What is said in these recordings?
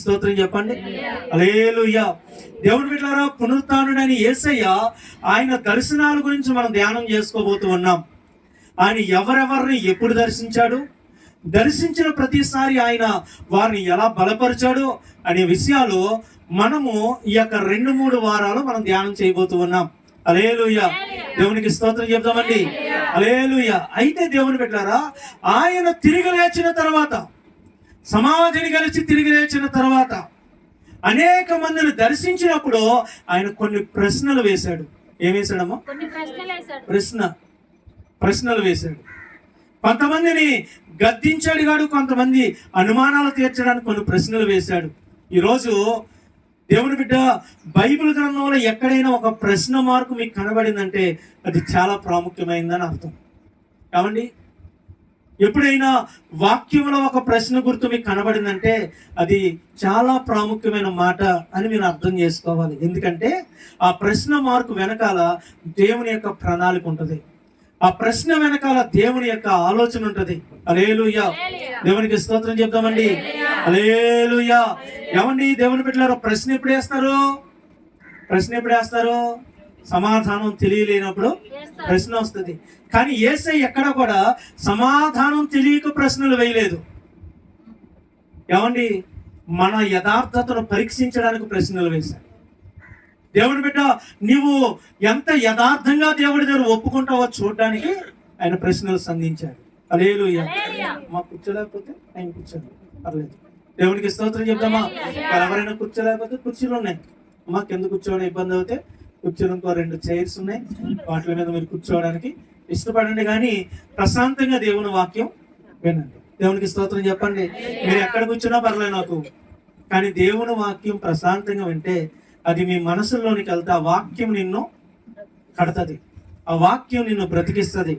స్తోత్రం చెప్పండి. హల్లెలూయా. దేవుని బిడ్డలారా, పునరుత్థానుడైన యేసయ్య ఆయన దర్శనాల గురించి మనం ధ్యానం చేసుకోబోతూ ఉన్నాం. ఆయన ఎవరెవరిని ఎప్పుడు దర్శించాడు, దర్శించిన ప్రతిసారి ఆయన వారిని ఎలా బలపరిచాడు అనే విషయాలు మనము ఈ యొక్క 2-3 వారాలు మనం ధ్యానం చేయబోతూ ఉన్నాం. హల్లెలూయా. దేవునికి స్తోత్రం చెప్తామండి. హల్లెలూయా. అయితే దేవుని బిడ్డలారా, ఆయన తిరిగి లేచిన తర్వాత, సమాధిని కలిసి తిరిగి లేచిన తర్వాత అనేక మందిని దర్శించినప్పుడు ఆయన కొన్ని ప్రశ్నలు వేశాడు. ఏం వేశాడమ్మా? ప్రశ్నలు వేశాడు. కొంతమందిని గద్దించాడు కాడు, కొంతమంది అనుమానాలు తీర్చడానికి కొన్ని ప్రశ్నలు వేశాడు. ఈరోజు దేవుని బిడ్డ, బైబిల్ గ్రంథంలో ఎక్కడైనా ఒక ప్రశ్న మార్కు మీకు కనబడిందంటే అది చాలా ప్రాముఖ్యమైందని అర్థం. కావండి, ఎప్పుడైనా వాక్యంలో ఒక ప్రశ్న గుర్తు మీకు కనబడిందంటే అది చాలా ప్రాముఖ్యమైన మాట అని మీరు అర్థం చేసుకోవాలి. ఎందుకంటే ఆ ప్రశ్న మార్కు వెనకాల దేవుని యొక్క ప్రణాళిక ఉంటుంది. ఆ ప్రశ్న వెనకాల దేవుని యొక్క ఆలోచన ఉంటుంది. హల్లెలూయా. దేవునికి స్తోత్రం చెప్తామండి. హల్లెలూయా. ఏమండి దేవుని బిడ్డలారా, ప్రశ్న ఎప్పుడు వేస్తారు? సమాధానం తెలియలేనప్పుడు ప్రశ్న వస్తుంది. కానీ యేసయ్య ఎక్కడ కూడా సమాధానం తెలియక ప్రశ్నలు వేయలేదు. ఏమండి, మన యథార్థతను పరీక్షించడానికి ప్రశ్నలు వేశాడు. దేవుని బిడ్డ, నీవు ఎంత యథార్థంగా దేవుడి దగ్గర ఒప్పుకుంటావో చూడడానికి ఆయన ప్రశ్నలు సంధించాడు. హల్లెలూయా. మా కూర్చోలేకపోతే ఆయన కూర్చోండి, పర్లేదు. దేవునికి స్తోత్రం చెప్తామా. ఎవరైనా కూర్చోలేకపోతే కుర్చీలు ఉన్నాయి. మాకు ఎందుకు కూర్చోవడం ఇబ్బంది అవుతే కూర్చొని ఇంకో 2 చైర్స్ ఉన్నాయి, వాటి మీద మీరు కూర్చోవడానికి ఇష్టపడండి. కానీ ప్రశాంతంగా దేవుని వాక్యం వినండి. దేవునికి స్తోత్రం చెప్పండి. మీరు ఎక్కడ కూర్చున్నా పర్లేదు నాకు, కానీ దేవుని వాక్యం ప్రశాంతంగా వింటే అది మీ మనసులోనికి వెళ్తే ఆ వాక్యం నిన్ను కడతది, ఆ వాక్యం నిన్ను బ్రతికిస్తుంది.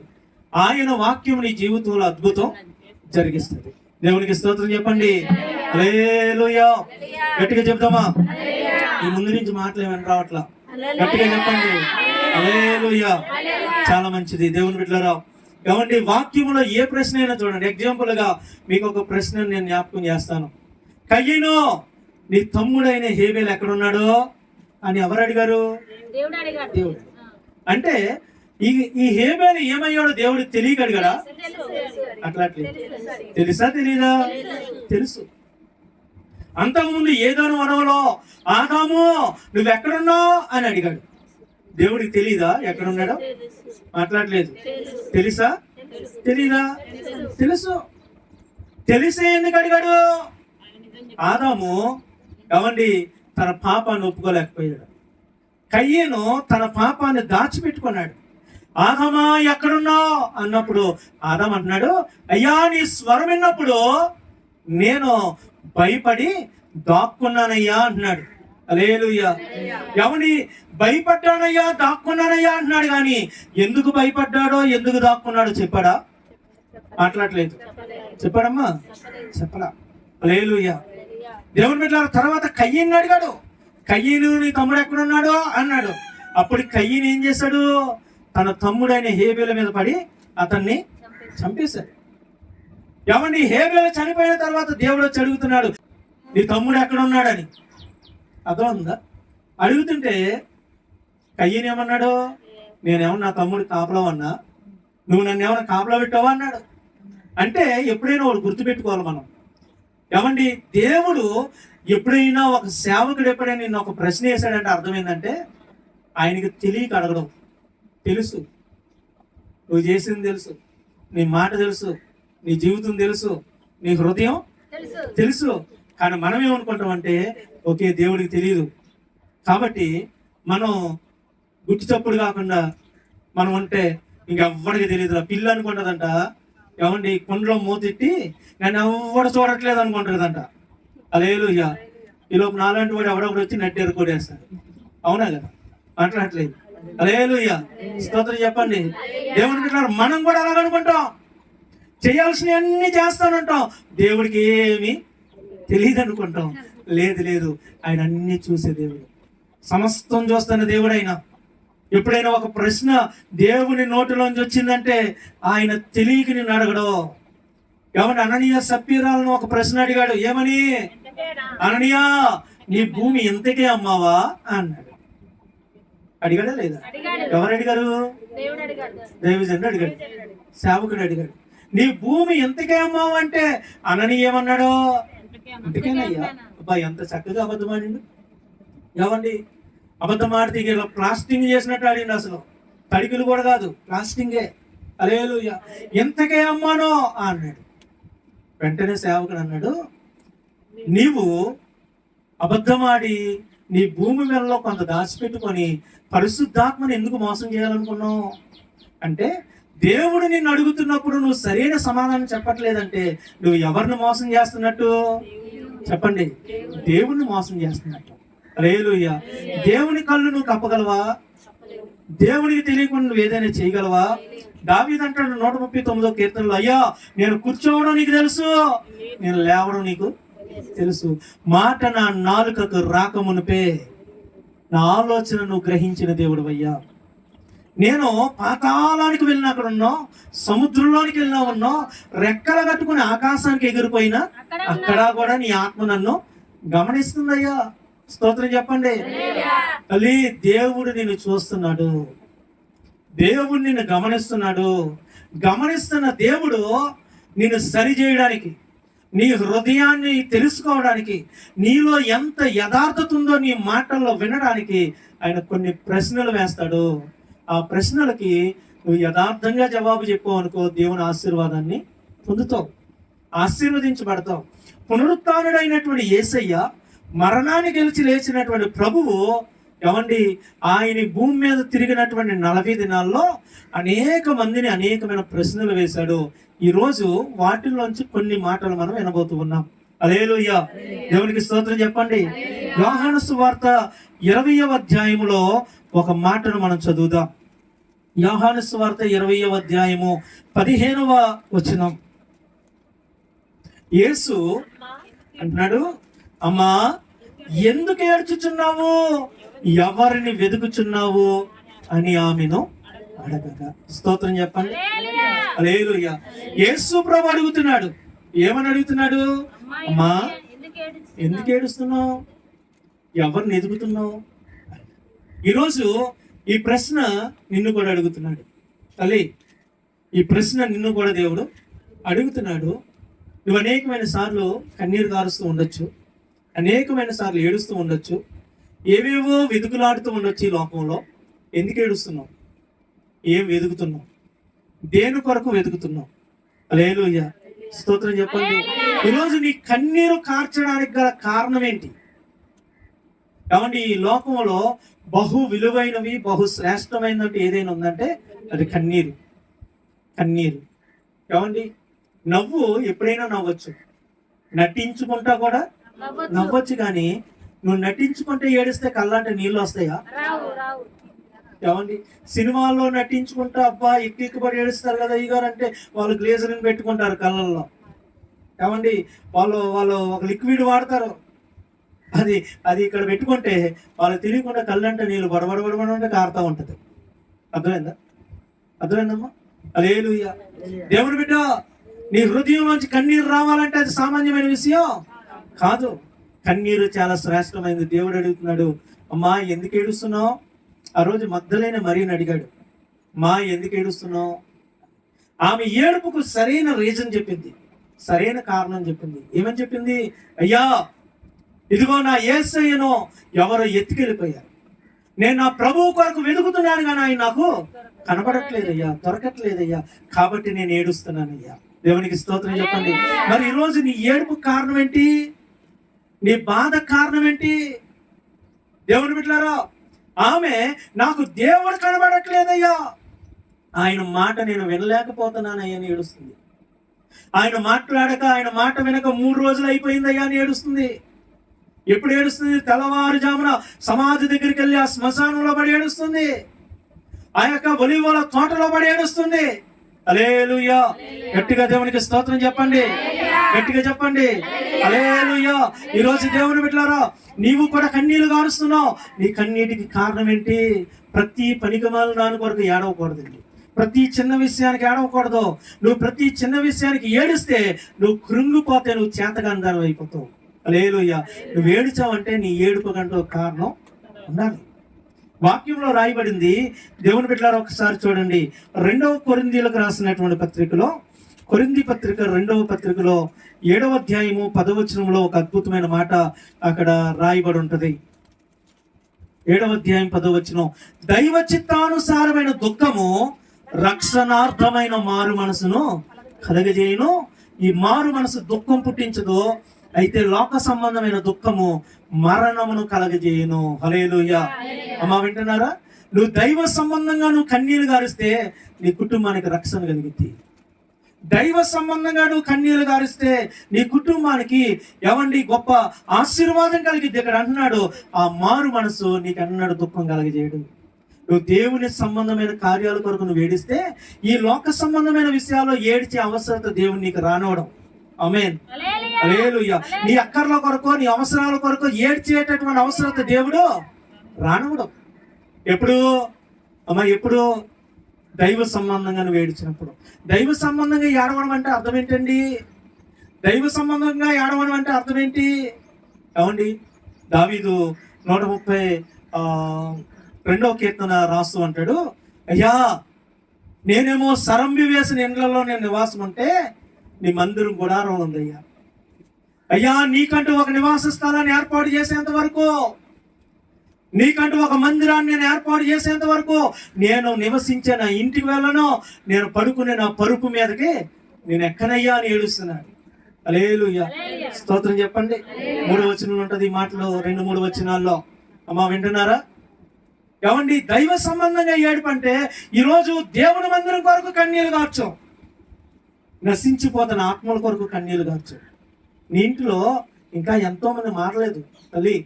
ఆయన వాక్యం నీ జీవితంలో అద్భుతం జరిగిస్తుంది. దేవునికి స్తోత్రం చెప్పండి. హల్లెలూయా. గట్టిగా చెప్తామా? ఈ ముందు నుంచి మాటలు ఏమని రావట్లా, గట్టిగా చెప్పండి. హల్లెలూయా. చాలా మంచిది దేవుని బిడ్డలారా. ఏమండి, వాక్యంలో ఏ ప్రశ్న అయినా చూడండి. ఎగ్జాంపుల్ గా మీకు ఒక ప్రశ్న నేను జ్ఞాపకం చేస్తాను. కయ్యను, నీ తమ్ముడైన హేబేలు ఎక్కడున్నాడు అని ఎవరు అడిగారు? దేవుడు. అంటే ఈ హేబేలు ఏమయ్యాడో దేవుడికి తెలియక అడిగాడా? అట్లట్లేదు. తెలుసా తెలీదా? తెలుసు. అంతకుముందు ఏదోను వనంలో ఆదాము నువ్వెక్కడున్నావు అని అడిగాడు. దేవుడికి తెలీదా ఎక్కడున్నాడో? మాట్లాడలేదు. తెలుసా తెలీదా? తెలుసు. తెలిసే ఎందుకు అడిగాడు? ఆదాము ఏమండి తన పాపాన్ని ఒప్పుకోలేకపోయాడు. కయ్యను తన పాపాన్ని దాచిపెట్టుకున్నాడు. ఆదామా ఎక్కడున్నావు అన్నప్పుడు ఆదాం అంటున్నాడు, అయ్యా నీ స్వరం విన్నప్పుడు నేను భయపడి దాక్కున్నానయ్యా అంటున్నాడు. హల్లెలూయా. ఎవని భయపడ్డానయ్యా, దాక్కున్నానయ్యా అంటున్నాడు. కానీ ఎందుకు భయపడ్డాడో, ఎందుకు దాక్కున్నాడో చెప్పాడా? మాట్లాడలేదు. చెప్పాడమ్మా? చెప్పలా. హల్లెలూయా. దేవుని బిడ్డలారా, తర్వాత కయ్యను అడిగాడు. కయ్యను నీ తమ్ముడు ఎక్కడున్నాడో అన్నాడు. అప్పుడు కయ్యను ఏం చేశాడు? తన తమ్ముడైన హేబేలు మీద పడి అతన్ని చంపేశాడు. ఏమండి, హేబేలు చనిపోయిన తర్వాత దేవుడు వచ్చి అడుగుతున్నాడు, నీ తమ్ముడు ఎక్కడ ఉన్నాడని. అర్థం ఉందా? అడుగుతుంటే కయ్యను ఏమన్నాడు? నేనేమన్నా నా తమ్ముడు కాపలా అన్నా, నువ్వు నన్ను ఏమన్నా కాపలా పెట్టావా అన్నాడు. అంటే ఎప్పుడైనా వాడు గుర్తుపెట్టుకోవాలి మనం. ఏమండి, దేవుడు ఎప్పుడైనా ఒక సేవకుడు ఎప్పుడైనా నిన్ను ఒక ప్రశ్న వేశాడంటే అర్థం ఏంటంటే ఆయనకి తెలియక అడగడం. తెలుసు, నువ్వు చేసింది తెలుసు, నీ మాట తెలుసు, నీ జీవితం తెలుసు, నీ హృదయం తెలుసు. కానీ మనం ఏమనుకుంటామంటే ఓకే దేవుడికి తెలియదు కాబట్టి మనం గుట్టి చప్పుడు కాకుండా మనం అంటే ఇంకెవ్వడికి తెలియదు. పిల్ల అనుకుంటుందంట, ఏమండి కొండలో మూతిట్టి నేను ఎవ్వడు చూడట్లేదు అనుకుంటుందంట. హల్లెలూయా. ఈలోపు నాలాంటి వాడు ఎవడొకడు వచ్చి నెట్టేరు కొడేస్తాడు. అవునా కదా? మాట్లాడట్లేదు. హల్లెలూయా. స్తోత్రం చెప్పండి. దేవుని బిడ్డలారా, మనం కూడా అలాగనుకుంటాం. చేయాల్సినవన్నీ చేస్తానంటాం, దేవుడికి ఏమీ తెలియదు అనుకుంటాం. లేదు, ఆయన అన్ని చూసే దేవుడు, సమస్తం చూస్తున్న దేవుడు. ఆయన ఎప్పుడైనా ఒక ప్రశ్న దేవుని నోటిలోంచి వచ్చిందంటే ఆయన తెలియక నిన్ను అడగడు. ఏమని అననీయ సప్పీరాలను ఒక ప్రశ్న అడిగాడు. ఏమని? అననీయా నీ భూమి ఎంతకే అమ్మావా అన్నాడు. అడిగాడా లేదా? ఎవరు అడిగారు? దైవజనుడు అడిగాడు, సేవకుడు అడిగాడు. నీ భూమి ఎంతకే అమ్మావు అంటే అననీయ ఏమన్నాడు? ఇంతకేనయ్యా. అబ్బా ఎంత చక్కగా అబద్ధం ఆడిండు. ఏమండి, అబద్ధం ఆడితే ఇలా ప్లాస్టింగ్ చేసినట్టు ఆడిండు. అసలు తడికలు కూడా కాదు, ప్లాస్టింగే. హల్లెలూయా. ఎంతకే అమ్మానో అన్నాడు. వెంటనే సేవకుడు అన్నాడు, నీవు అబద్ధమాడి నీ భూమి మేలలో కొంత దాచిపెట్టుకొని పరిశుద్ధాత్మని ఎందుకు మోసం చేయాలనుకున్నావు అంటే, దేవుడు నిన్ను అడుగుతున్నప్పుడు నువ్వు సరైన సమాధానం చెప్పట్లేదంటే నువ్వు ఎవరిని మోసం చేస్తున్నట్టు? చెప్పండి. దేవుణ్ణి మోసం చేస్తున్నట్టు. హల్లెలూయా. దేవుని కళ్ళు నువ్వు కప్పగలవా? దేవునికి తెలియకుండా నువ్వు ఏదైనా చేయగలవా? దావీదు అంటాడు 139వ కీర్తనలో, అయ్యా నేను కూర్చోవడం నీకు తెలుసు, నేను లేవడం నీకు తెలుసు. మాట నా నాలుకకు రాకమునిపే నా ఆలోచన నువ్వు గ్రహించిన దేవుడు అయ్యా. నేను పాతాళానికి వెళ్ళిన అక్కడ ఉన్నావు, సముద్రంలోనికి వెళ్ళినా ఉన్నావు, రెక్కలు కట్టుకుని ఆకాశానికి ఎగిరిపోయినా అక్కడ కూడా నీ ఆత్మ నన్ను గమనిస్తుందయ్యా. స్తోత్రం చెప్పండి. తల్లి, దేవుడు నిన్ను చూస్తున్నాడు, దేవుడు నిన్ను గమనిస్తున్నాడు. గమనిస్తున్న దేవుడు నిన్ను సరి చేయడానికి, నీ హృదయాన్ని తెలుసుకోవడానికి, నీలో ఎంత యథార్థత ఉందో నీ మాటల్లో వినడానికి ఆయన కొన్ని ప్రశ్నలు వేస్తాడు. ఆ ప్రశ్నలకి నువ్వు యథార్థంగా జవాబు చెప్పావు అనుకో, దేవుని ఆశీర్వాదాన్ని పొందుతావు, ఆశీర్వదించబడతావు. పునరుత్థానుడైనటువంటి యేసయ్య, మరణాన్ని గెలిచి లేచినటువంటి ప్రభువు, ఏమండి, ఆయన భూమి మీద తిరిగినటువంటి 40 దినాల్లో అనేక మందిని అనేకమైన ప్రశ్నలు వేశాడు. ఈరోజు వాటిల్లోంచి కొన్ని మాటలు మనం వినబోతూ ఉన్నాం. హల్లెలూయా. దేవునికి స్తోత్రం చెప్పండి. యోహాను సువార్త 20వ అధ్యాయములో ఒక మాటను మనం చదువుదాం. యోహాను సువార్త 20వ అధ్యాయము 15వ వచనం. యేసు అంటున్నాడు, అమ్మా ఎందుకు ఏడ్చుచున్నావు, ఎవరిని వెతుకుచున్నావు అని ఆమెను అడగగా. స్తోత్రం చెప్పండి. హల్లెలూయా. యేసు ప్రభు అడుగుతున్నాడు. ఏమని అడుగుతున్నాడు? అమ్మా ఎందుకు ఏడుస్తున్నావు, ఎవరిని ఎదుగుతున్నావు? ఈరోజు ఈ ప్రశ్న నిన్ను కూడా అడుగుతున్నాడు. తల్లి, ఈ ప్రశ్న నిన్ను కూడా దేవుడు అడుగుతున్నాడు. నువ్వు అనేకమైన సార్లు కన్నీరు కారుస్తూ ఉండొచ్చు, అనేకమైన సార్లు ఏడుస్తూ ఉండొచ్చు, ఏవేవో వెతుకులాడుతూ ఉండొచ్చు ఈ లోకంలో. ఎందుకు ఏడుస్తున్నావు? ఏం వెతుకుతున్నావు? దేని కొరకు వెతుకుతున్నావు? హల్లెలూయా. స్తోత్రం చెప్పండి. ఈరోజు నీ కన్నీరు కార్చడానికి గల కారణం ఏంటి? కాబట్టి ఈ లోకంలో బహు విలువైనవి, బహు శ్రేష్టమైనవి ఏదైనా ఉందంటే అది కన్నీరు. కన్నీరు. ఏమండి, నవ్వు ఎప్పుడైనా నవ్వచ్చు, నటించుకుంటా కూడా నవ్వచ్చు. కానీ నువ్వు నటించుకుంటే ఏడిస్తే కళ్ళంటే నీళ్ళు వస్తాయా? ఏమండి, సినిమాల్లో నటించుకుంటా అబ్బా ఎక్కిపడి ఏడుస్తారు కదా అయ్యగారు అంటే వాళ్ళు గ్లేజర్ని పెట్టుకుంటారు కళ్ళల్లో. ఏమండి, వాళ్ళు ఒక లిక్విడ్ వాడతారు, అది ఇక్కడ పెట్టుకుంటే వాళ్ళు తెలియకుండా కళ్ళంటే నీళ్ళు బడబడబడబడి కారుతూ ఉంటుంది. అర్థమైందమ్మా? హల్లెలూయా. దేవుని బిడ్డ, నీ హృదయంలోంచి కన్నీరు రావాలంటే అది సామాన్యమైన విషయం కాదు. కన్నీరు చాలా శ్రేష్టమైనది. దేవుడు అడుగుతున్నాడు, అమ్మా ఎందుకు ఏడుస్తున్నావు? ఆ రోజు మగ్దలైన మరియని అడిగాడు, మా ఎందుకు ఏడుస్తున్నావు? ఆమె ఏడుపుకు సరైన రీజన్ చెప్పింది, సరైన కారణం చెప్పింది. ఏమని చెప్పింది? అయ్యా ఇదిగో నా యేసయ్యను ఎవరో ఎత్తుకెళ్ళిపోయారు, నేను నా ప్రభువు కొరకు వెతుకుతున్నాను కానీ ఆయన నాకు కనబడట్లేదయ్యా, దొరకట్లేదయ్యా, కాబట్టి నేను ఏడుస్తున్నానయ్యా. దేవునికి స్తోత్రం చెప్పండి. మరి ఈరోజు నీ ఏడుపు కారణం ఏంటి? నీ బాధ కారణం ఏంటి? దేవుని బిడ్డలారా, ఆమె నాకు దేవుడు కనబడట్లేదయ్యా, ఆయన మాట నేను వినలేకపోతున్నానయ్యా అని ఏడుస్తుంది. ఆయన మాట్లాడక, ఆయన మాట వినక 3 రోజులు అయిపోయిందయ్యా అని ఏడుస్తుంది. ఎప్పుడు ఏడుస్తుంది? తెల్లవారుజామున సమాధి దగ్గరికి వెళ్ళి ఆ శ్మశానంలో పడి ఏడుస్తుంది, ఆ యొక్క ఒలీవల తోటలో పడి ఏడుస్తుంది. హల్లెలూయా. గట్టిగా దేవునికి స్తోత్రం చెప్పండి, గట్టిగా చెప్పండి. హల్లెలూయా. ఈరోజు దేవుని బిడ్డలారా, నీవు కూడా కన్నీళ్లు కారుస్తున్నావు. నీ కన్నీటికి కారణం ఏంటి? ప్రతి పనికిమాలిన దాని కొరకు ఏడవకూడదండి, ప్రతి చిన్న విషయానికి ఏడవకూడదు. నువ్వు ప్రతి చిన్న విషయానికి ఏడిస్తే నువ్వు కృంగిపోతే నువ్వు చేతగాని దాని అయిపోతావు. హల్లెలూయా. నువ్వు ఏడ్చావంటే నీ ఏడుపు కంటూ ఒక కారణం ఉండాలి. వాక్యంలో రాయబడింది. దేవుని బిడ్డలారా ఒకసారి చూడండి, 2వ కొరింథీయులకు రాసినటువంటి పత్రికలో, కొరింథీ పత్రిక 2వ పత్రికలో 7వ అధ్యాయము 10వ వచనంలో ఒక అద్భుతమైన మాట అక్కడ రాయబడి ఉంటది. 7వ అధ్యాయం 10వ వచనం, దైవ చిత్తానుసారమైన దుఃఖము రక్షణార్థమైన మారు మనసును కలగజేయును. ఈ మారు మనసు దుఃఖం పుట్టించదు, అయితే లోక సంబంధమైన దుఃఖము మరణమును కలగజేయును. హల్లెలూయా. అమ్మా వింటున్నారా? నువ్వు దైవ సంబంధంగా నువ్వు కన్నీళ్లు గారిస్తే నీ కుటుంబానికి రక్షణ కలిగింది. దైవ సంబంధంగా నువ్వు కన్నీళ్లు గారిస్తే నీ కుటుంబానికి ఎవండి గొప్ప ఆశీర్వాదం కలిగిద్ది. ఇక్కడ అంటున్నాడు, ఆ మారు మనసు నీకు అన్నాడు దుఃఖం కలగజేయడు. నువ్వు దేవుని సంబంధమైన కార్యాల కొరకు నువ్వు ఏడిస్తే ఈ లోక సంబంధమైన విషయాల్లో ఏడ్చే అవసరత దేవుని నీకు రానివ్వడం. ఆమేన్. హల్లెలూయా. నీ అక్కర్ల కొరకు నీ అవసరాల కొరకు ఏడ్చేటటువంటి అవసరత దేవుడు రానివ్వడం. ఎప్పుడు అమ్మా? ఎప్పుడు? దైవ సంబంధంగా నువ్వు ఏడ్చినప్పుడు. దైవ సంబంధంగా ఏడవడం అంటే అర్థం ఏంటండి? దైవ సంబంధంగా ఏడవడం అంటే అర్థం ఏంటి? ఏమండి, దావీదు 132వ కీర్తన రాస్తూ అంటాడు, అయ్యా నేనేమో సరంబి వేసిన ఇండ్లలో నేను నివాసం ఉంటే నీ మందిరం గుడారంలో ఉందయ్యా. అయ్యా నీకంటూ ఒక నివాస స్థలాన్ని ఏర్పాటు చేసేంత వరకు, నీకంటూ ఒక మందిరాన్ని నేను ఏర్పాటు చేసేంత వరకు నేను నివసించే నా ఇంటికి వెళ్ళను, నేను పడుకునే నా పరుపు మీదకి నేను ఎక్కనయ్యా అని ఏడుస్తున్నాడు. హల్లెలూయా. స్తోత్రం చెప్పండి. 3వ వచనంలో ఉంటుంది ఈ మాటలు, 2-3 వచనాల్లో. అమ్మా వింటున్నారా? ఏమండి, దైవ సంబంధంగా ఏడుపంటే ఈరోజు దేవుని మందిరం కొరకు కన్నీళ్లు గార్చు, నశించిపోతున్న ఆత్మల కొరకు కన్నీళ్లు గార్చు. నీ ఇంట్లో ఇంకా ఎంతో మంది మారలేదు తల్లి.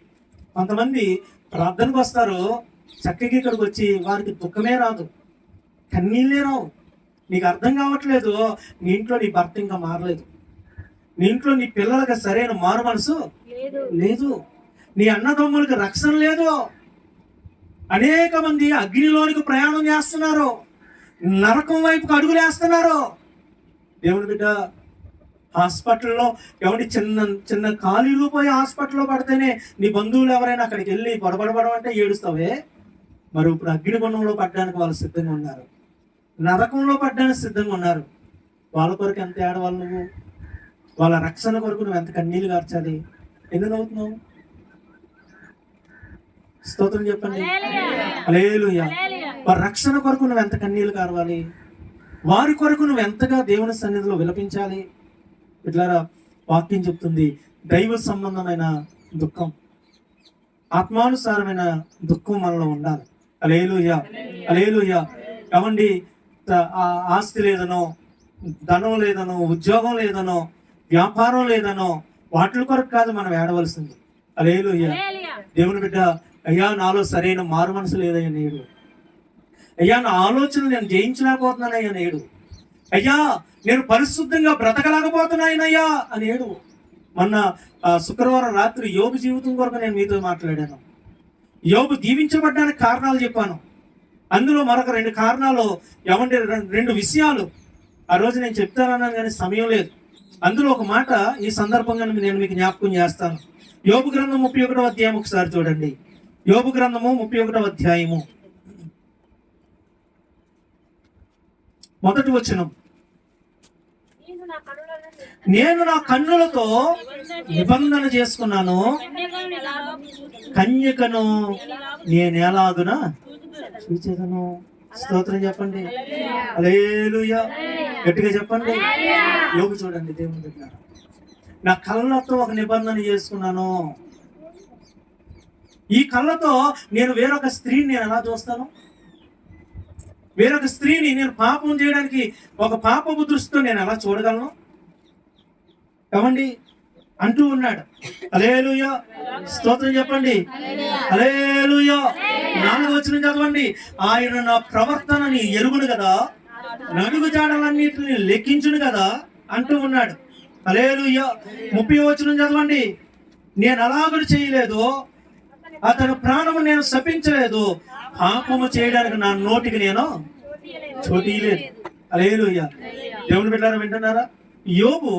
కొంతమంది ప్రార్థనకు వస్తారు, చక్కగా ఇక్కడికి వచ్చి వారికి దుఃఖమే రాదు, కన్నీళ్ళే రావు. నీకు అర్థం కావట్లేదు, నీ ఇంట్లో నీ భర్త ఇంకా మారలేదు, నీ ఇంట్లో నీ పిల్లలకి సరైన మారు మనసు లేదు, నీ అన్నదమ్ములకి రక్షణ లేదు. అనేక మంది అగ్నిలోనికి ప్రయాణం చేస్తున్నారు, నరకం వైపుకు అడుగులు వేస్తున్నారు. దేవుని బిడ్డ, హాస్పిటల్లో ఎవరి చిన్న చిన్న ఖాళీలు పోయి హాస్పిటల్లో పడితేనే నీ బంధువులు ఎవరైనా అక్కడికి వెళ్ళి బడబడబడమంటే ఏడుస్తావే. మరి ఇప్పుడు అగ్నిగుండంలో పడ్డానికి వాళ్ళు సిద్ధంగా ఉన్నారు, నరకంలో పడ్డానికి సిద్ధంగా ఉన్నారు. వాళ్ళ కొరకు ఎంత ఏడవాలి నువ్వు? వాళ్ళ రక్షణ కొరకు నువ్వు ఎంత కన్నీళ్ళు గార్చాలి? ఎందుకు నవ్వుతున్నావు? స్తోత్రం చెప్పండి. హల్లెలూయా. వారి రక్షణ కొరకు నువ్వు ఎంత కన్నీళ్ళు కారవాలి? వారి కొరకు నువ్వు ఎంతగా దేవుని సన్నిధిలో విలపించాలి? ఇట్లారా వాక్యం చెప్తుంది, దైవ సంబంధమైన దుఃఖం, ఆత్మానుసారమైన దుఃఖం మనలో ఉండాలి. హల్లెలూయా. హల్లెలూయా. ఏమండి, ఆస్తి లేదనో, ధనం లేదనో, ఉద్యోగం లేదనో, వ్యాపారం లేదనో వాటి కొరకు కాదు మనం ఏడవలసింది. హల్లెలూయా. దేవుని బిడ్డ, అయ్యా నాలో సరైన మారు మనసు లేదయ్యా నేడు, అయ్యా నా ఆలోచనలు నేను జయించలేకపోతున్నానయ్యా నేడు, అయ్యా నేను పరిశుద్ధంగా బ్రతకలేకపోతున్నాయనయ్యా అని ఏడు. మొన్న శుక్రవారం రాత్రి యోబు జీవితం కొరకు నేను మీతో మాట్లాడాను. యోబు దీవించబడ్డానికి కారణాలు చెప్పాను. అందులో మరొక 2 కారణాలు, ఏమంటే 2 విషయాలు ఆ రోజు నేను చెప్తానన్నాను కానీ సమయం లేదు. అందులో ఒక మాట ఈ సందర్భంగా నేను మీకు జ్ఞాపకం చేస్తాను. యోబు గ్రంథం 31వ అధ్యాయం ఒకసారి చూడండి. యోబు గ్రంథము 31వ అధ్యాయము 1వ వచనం, నేను నా కన్నులతో నిబంధన చేసుకున్నాను, కన్యకను నేను ఎలాగున చూచేదను. స్తోత్రం చెప్పండి. హల్లెలూయా. గట్టిగా చెప్పండి. యోబు చూడండి, దేవుని దగ్గర నా కళ్ళతో ఒక నిబంధన చేసుకున్నాను. ఈ కళ్ళతో నేను వేరొక స్త్రీని నేను ఎలా చూస్తాను? వేరొక స్త్రీని నేను పాపం చేయడానికి ఒక పాపపు దృష్టితో నేను ఎలా చూడగలను? ఏమండి అంటూ ఉన్నాడు. హల్లెలూయా. స్తోత్రం చెప్పండి. హల్లెలూయా. 4వ వచనం చదవండి. ఆయన నా ప్రవర్తనని ఎరుగును కదా, నడుగు జాడలన్నిటిని లెక్కించును కదా అంటూ ఉన్నాడు. హల్లెలూయా. 30వ వచనం చదవండి. నేను అలాగని చేయలేదు, అతని ప్రాణము నేను శపించలేదు, పాపము చేయడానికి నా నోటికి నేను చోటీలేదు. హల్లెలూయా. దేవుని బిడ్డలారా వింటున్నారా? యోబు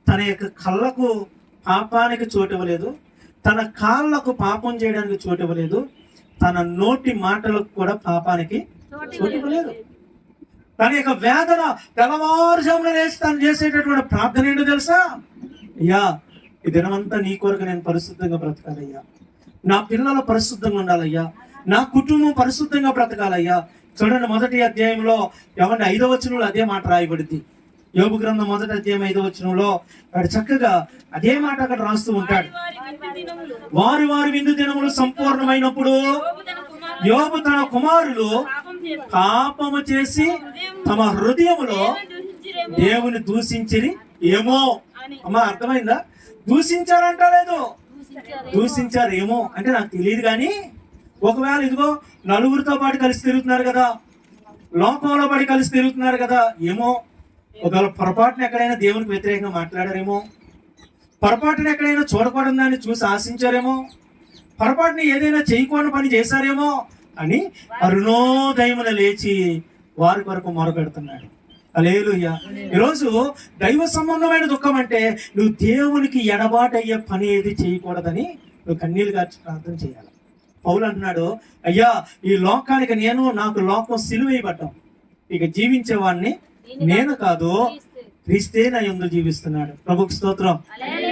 తన యొక్క కళ్ళకు పాపానికి చోటు ఇవ్వలేదు, తన కాళ్ళకు పాపం చేయడానికి చోటు ఇవ్వలేదు, తన నోటి మాటలకు కూడా పాపానికి చోటు ఇవ్వలేదు. తన యొక్క వేదన తెల్లవారుజామున లేచి తను చేసేటటువంటి ప్రార్థన ఏంటో తెలుసా? అయ్యా, ఈ దినమంతా నీ కొరకు నేను పరిశుద్ధంగా బ్రతకాలయ్యా, నా పిల్లలు పరిశుద్ధంగా ఉండాలయ్యా, నా కుటుంబం పరిశుద్ధంగా బ్రతకాలయ్యా. చూడండి, మొదటి అధ్యాయంలో 5వ వచనంలో అదే మాట రాయబడింది. యోబు గ్రంథం 1వ అధ్యాయం 5వ వచనంలో వాడు చక్కగా అదే మాట అక్కడ రాస్తూ ఉంటాడు. వారి వారి విందు దినములు సంపూర్ణమైనప్పుడు యోబు తన కుమారులు పాపము చేసి తమ హృదయములో దేవుని దూషించిరి ఏమో. అమ్మా, అర్థమైందా? దూషించారంట లేదు, దూషించారు ఏమో అంటే నాకు తెలియదు. కానీ ఒకవేళ ఇదిగో నలుగురితో పాటు కలిసి తిరుగుతున్నారు కదా, లోకంలో పడి కలిసి తిరుగుతున్నారు కదా, ఏమో ఒకవేళ పొరపాటున ఎక్కడైనా దేవునికి వ్యతిరేకంగా మాట్లాడారేమో, పొరపాటున ఎక్కడైనా చూడకూడని దాన్ని చూసి ఆశించారేమో, పొరపాటున ఏదైనా చేయకూడని పని చేశారేమో అని అరుణోదయమున లేచి వారి కొరకు మొరపెడుతున్నాడు. హల్లెలూయా. ఈరోజు దైవ సంబంధమైన దుఃఖం అంటే నువ్వు దేవునికి ఎడబాటయ్యే పని ఏది చేయకూడదని నువ్వు కన్నీళ్ళు గార్చి ప్రార్థన చేయాలి. పౌలు అంటున్నాడు, అయ్యా, ఈ లోకానికి నాకు లోకం సిలువేయబడ్డాం, ఇక జీవించేవాడిని నేను కాదు, క్రీస్తే నా యందు జీవిస్తున్నాడు. ప్రభుకు స్తోత్రం.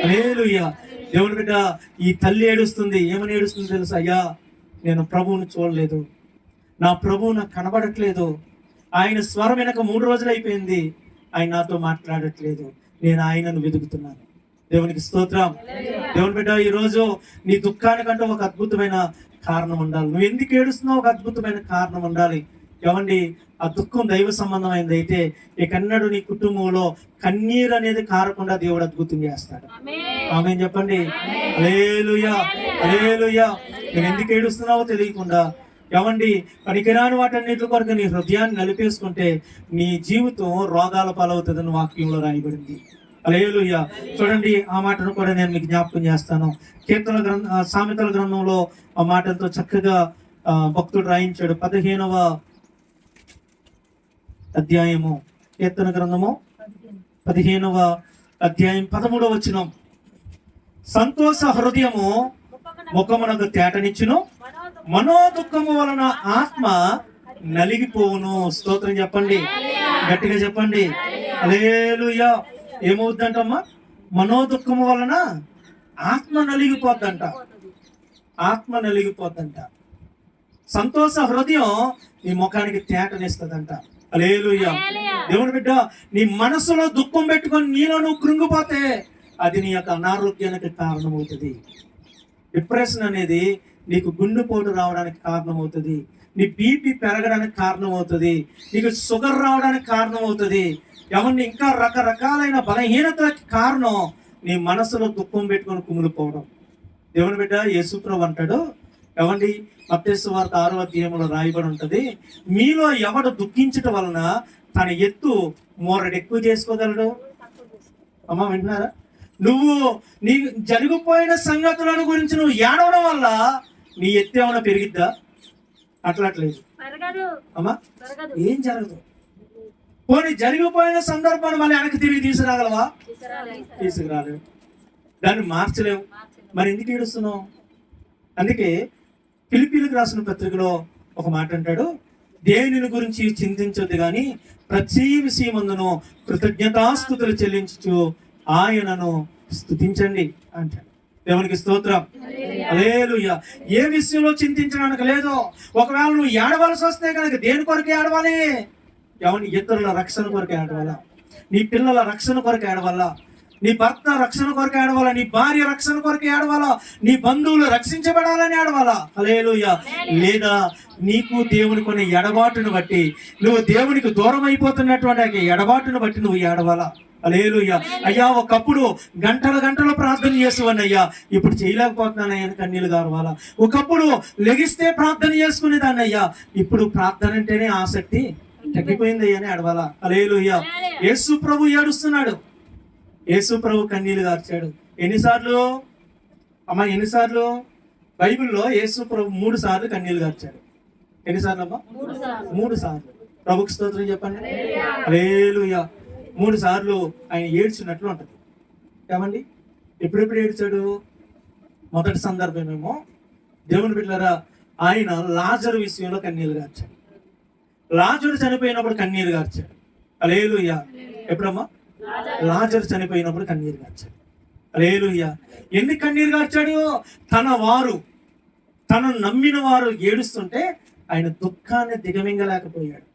హల్లెలూయా. దేవుని బిడ్డ, ఈ తల్లి ఏడుస్తుంది. ఏమని ఏడుస్తుంది తెలుసా? అయ్యా, నేను ప్రభువుని చూడలేదు, నా ప్రభువు నాకు కనబడట్లేదు, ఆయన స్వరం వెనక 3 రోజులు అయిపోయింది, ఆయన నాతో మాట్లాడట్లేదు, నేను ఆయనను వెతుకుతున్నాను. దేవునికి స్తోత్రం. దేవుని బిడ్డ, ఈరోజు నీ దుఃఖానికంటే ఒక అద్భుతమైన కారణం ఉండాలి. నువ్వు ఎందుకు ఏడుస్తున్నావు? ఒక అద్భుతమైన కారణం ఉండాలి. ఏమండి, ఆ దుఃఖం దైవ సంబంధమైనది అయితే ఇకన్నడు నీ కుటుంబంలో కన్నీరు అనేది కారకుండా దేవుడు అద్భుతం చేస్తాడు. ఆమేన్ చెప్పండి. హల్లెలూయా, హల్లెలూయా. నువ్వు ఎందుకు ఏడుస్తున్నావో తెలియకుండా, ఏమండి, పనికిరాని వాటన్నిటి కొరకు నీ హృదయాన్ని నలిపేసుకుంటే నీ జీవితం రోగాల పాలవుతుందని వాక్యంలో రాయబడింది. హల్లెలూయా. చూడండి, ఆ మాటను కూడా నేను మీకు జ్ఞాపకం చేస్తాను. సామెతల గ్రంథంలో ఆ మాటలతో చక్కగా భక్తుడు రాయించాడు. 15వ అధ్యాయము, కీర్తన గ్రంథము 15వ అధ్యాయం 13వ వచనం. సంతోష హృదయము ముఖమునకు తేటనిచ్చును, మనోదుఃఖము వలన ఆత్మ నలిగిపోవును. స్తోత్రం చెప్పండి, గట్టిగా చెప్పండి. హల్లెలూయా. ఏమవుద్దంటమ్మా? మనోదుఃఖము వలన ఆత్మ నలిగిపోద్దంట, ఆత్మ నలిగిపోద్దంట. సంతోష హృదయం నీ ముఖానికి తేటనిస్తుందంట. హల్లెలూయా. దేవుని బిడ్డ, నీ మనసులో దుఃఖం పెట్టుకొని నీలో నువ్వు కృంగిపోతే అది నీ యొక్క అనారోగ్యానికి కారణమవుతుంది. డిప్రెషన్ అనేది నీకు గుండెపోటు రావడానికి కారణమవుతుంది, నీ బీపీ పెరగడానికి కారణమవుతుంది, నీకు షుగర్ రావడానికి కారణమవుతుంది. ఎవరిని ఇంకా రకరకాలైన బలహీనతలకు కారణం నీ మనసులో దుఃఖం పెట్టుకొని కుమిలిపోవడం. దేవుని బిడ్డ, యేసుప్రభు అంటాడు, ఏమండి, మత్తయి సువార్త 6వ అధ్యాయంలో రాయబడి ఉంటది, మీలో ఎవడు దుఃఖించటం వలన తన ఎత్తు మోరడు ఎక్కువ చేసుకోగలడు. అమ్మా, వింటున్నారా? నువ్వు నీ జరిగిపోయిన సంగతులను గురించి నువ్వు ఏడవడం వల్ల నీ ఎత్తు ఏమైనా పెరిగిద్దా? అట్లట్లేదు అమ్మా, ఏం జరగదు. పోనీ జరిగిపోయిన సందర్భాన్ని మళ్ళీ వెనక్కి తిరిగి తీసుకురాగలవా? తీసుకురాలేవు, దాన్ని మార్చలేవు. మరి ఎందుకు ఏడుస్తున్నావు? అందుకే ఫిలిప్పీలకు రాసిన పత్రికలో ఒక మాట అంటాడు, దేవుని గురించి చింతించొద్దు కానీ ప్రతి విషయమందును కృతజ్ఞతాస్తుతులు చెల్లించు ఆయనను స్తుతించండి అంటాడు. దేవునికి స్తోత్రం. హల్లెలూయా. ఏ విషయంలో చింతించడానికి లేదో. ఒకవేళ నువ్వు ఏడవలసి వస్తే కనుక దేని కొరకు ఏడవాలి? ఎవరి ఇతరుల రక్షణ కొరకు ఏడవాలా, నీ పిల్లల రక్షణ కొరకు ఏడవాలా, నీ భర్త రక్షణ కొరకు ఏడవాలా, నీ భార్య రక్షణ కొరకు ఏడవాలా, నీ బంధువులు రక్షించబడాలని ఏడవాలా. హల్లెలూయా. లేదా నీకు దేవుని కొన్ని ఎడబాటును బట్టి, నువ్వు దేవునికి దూరం అయిపోతున్నటువంటి ఎడబాటును బట్టి నువ్వు ఏడవాలా. హల్లెలూయా. అయ్యా, ఒకప్పుడు గంటలు ప్రార్థన చేసేవాడిని, అయ్యా ఇప్పుడు చేయలేకపోతున్నానయ్యా కన్నీళ్ళు గారవాలా. ఒకప్పుడు లెగిస్తే ప్రార్థన చేసుకునేదాన్ని, అయ్యా ఇప్పుడు ప్రార్థన అంటేనే ఆసక్తి తగ్గిపోయింది అని ఏడవాలా. హల్లెలూయా. యేసు ప్రభు ఏడుస్తున్నాడు, యేసు ప్రభు కన్నీళ్ళు గార్చాడు. ఎన్నిసార్లు అమ్మా? ఎన్నిసార్లు? బైబిల్లో యేసు ప్రభు 3 సార్లు కన్నీళ్ళు గార్చాడు. ఎన్నిసార్లు అమ్మా? 3 సార్లు. ప్రభుకి స్తోత్రం చెప్పండి. హల్లెలూయా. 3 సార్లు ఆయన ఏడ్చినట్లు ఉంటది. ఏమండి? ఎప్పుడెప్పుడు ఏడ్చాడు? మొదటి సందర్భమేమో దేవుని బిడ్డలారా, ఆయన లాజరు విషయంలో కన్నీరు గార్చాడు. లాజరు చనిపోయినప్పుడు కన్నీరు గార్చాడు. హల్లెలూయా. ఎప్పుడమ్మా? లాజరు చనిపోయినప్పుడు కన్నీరు గార్చాడు. హల్లెలూయా. ఎందుకు కన్నీరు గార్చాడు? తనను నమ్మిన వారు ఏడుస్తుంటే ఆయన దుఃఖాన్ని దిగమింగలేకపోయాడు.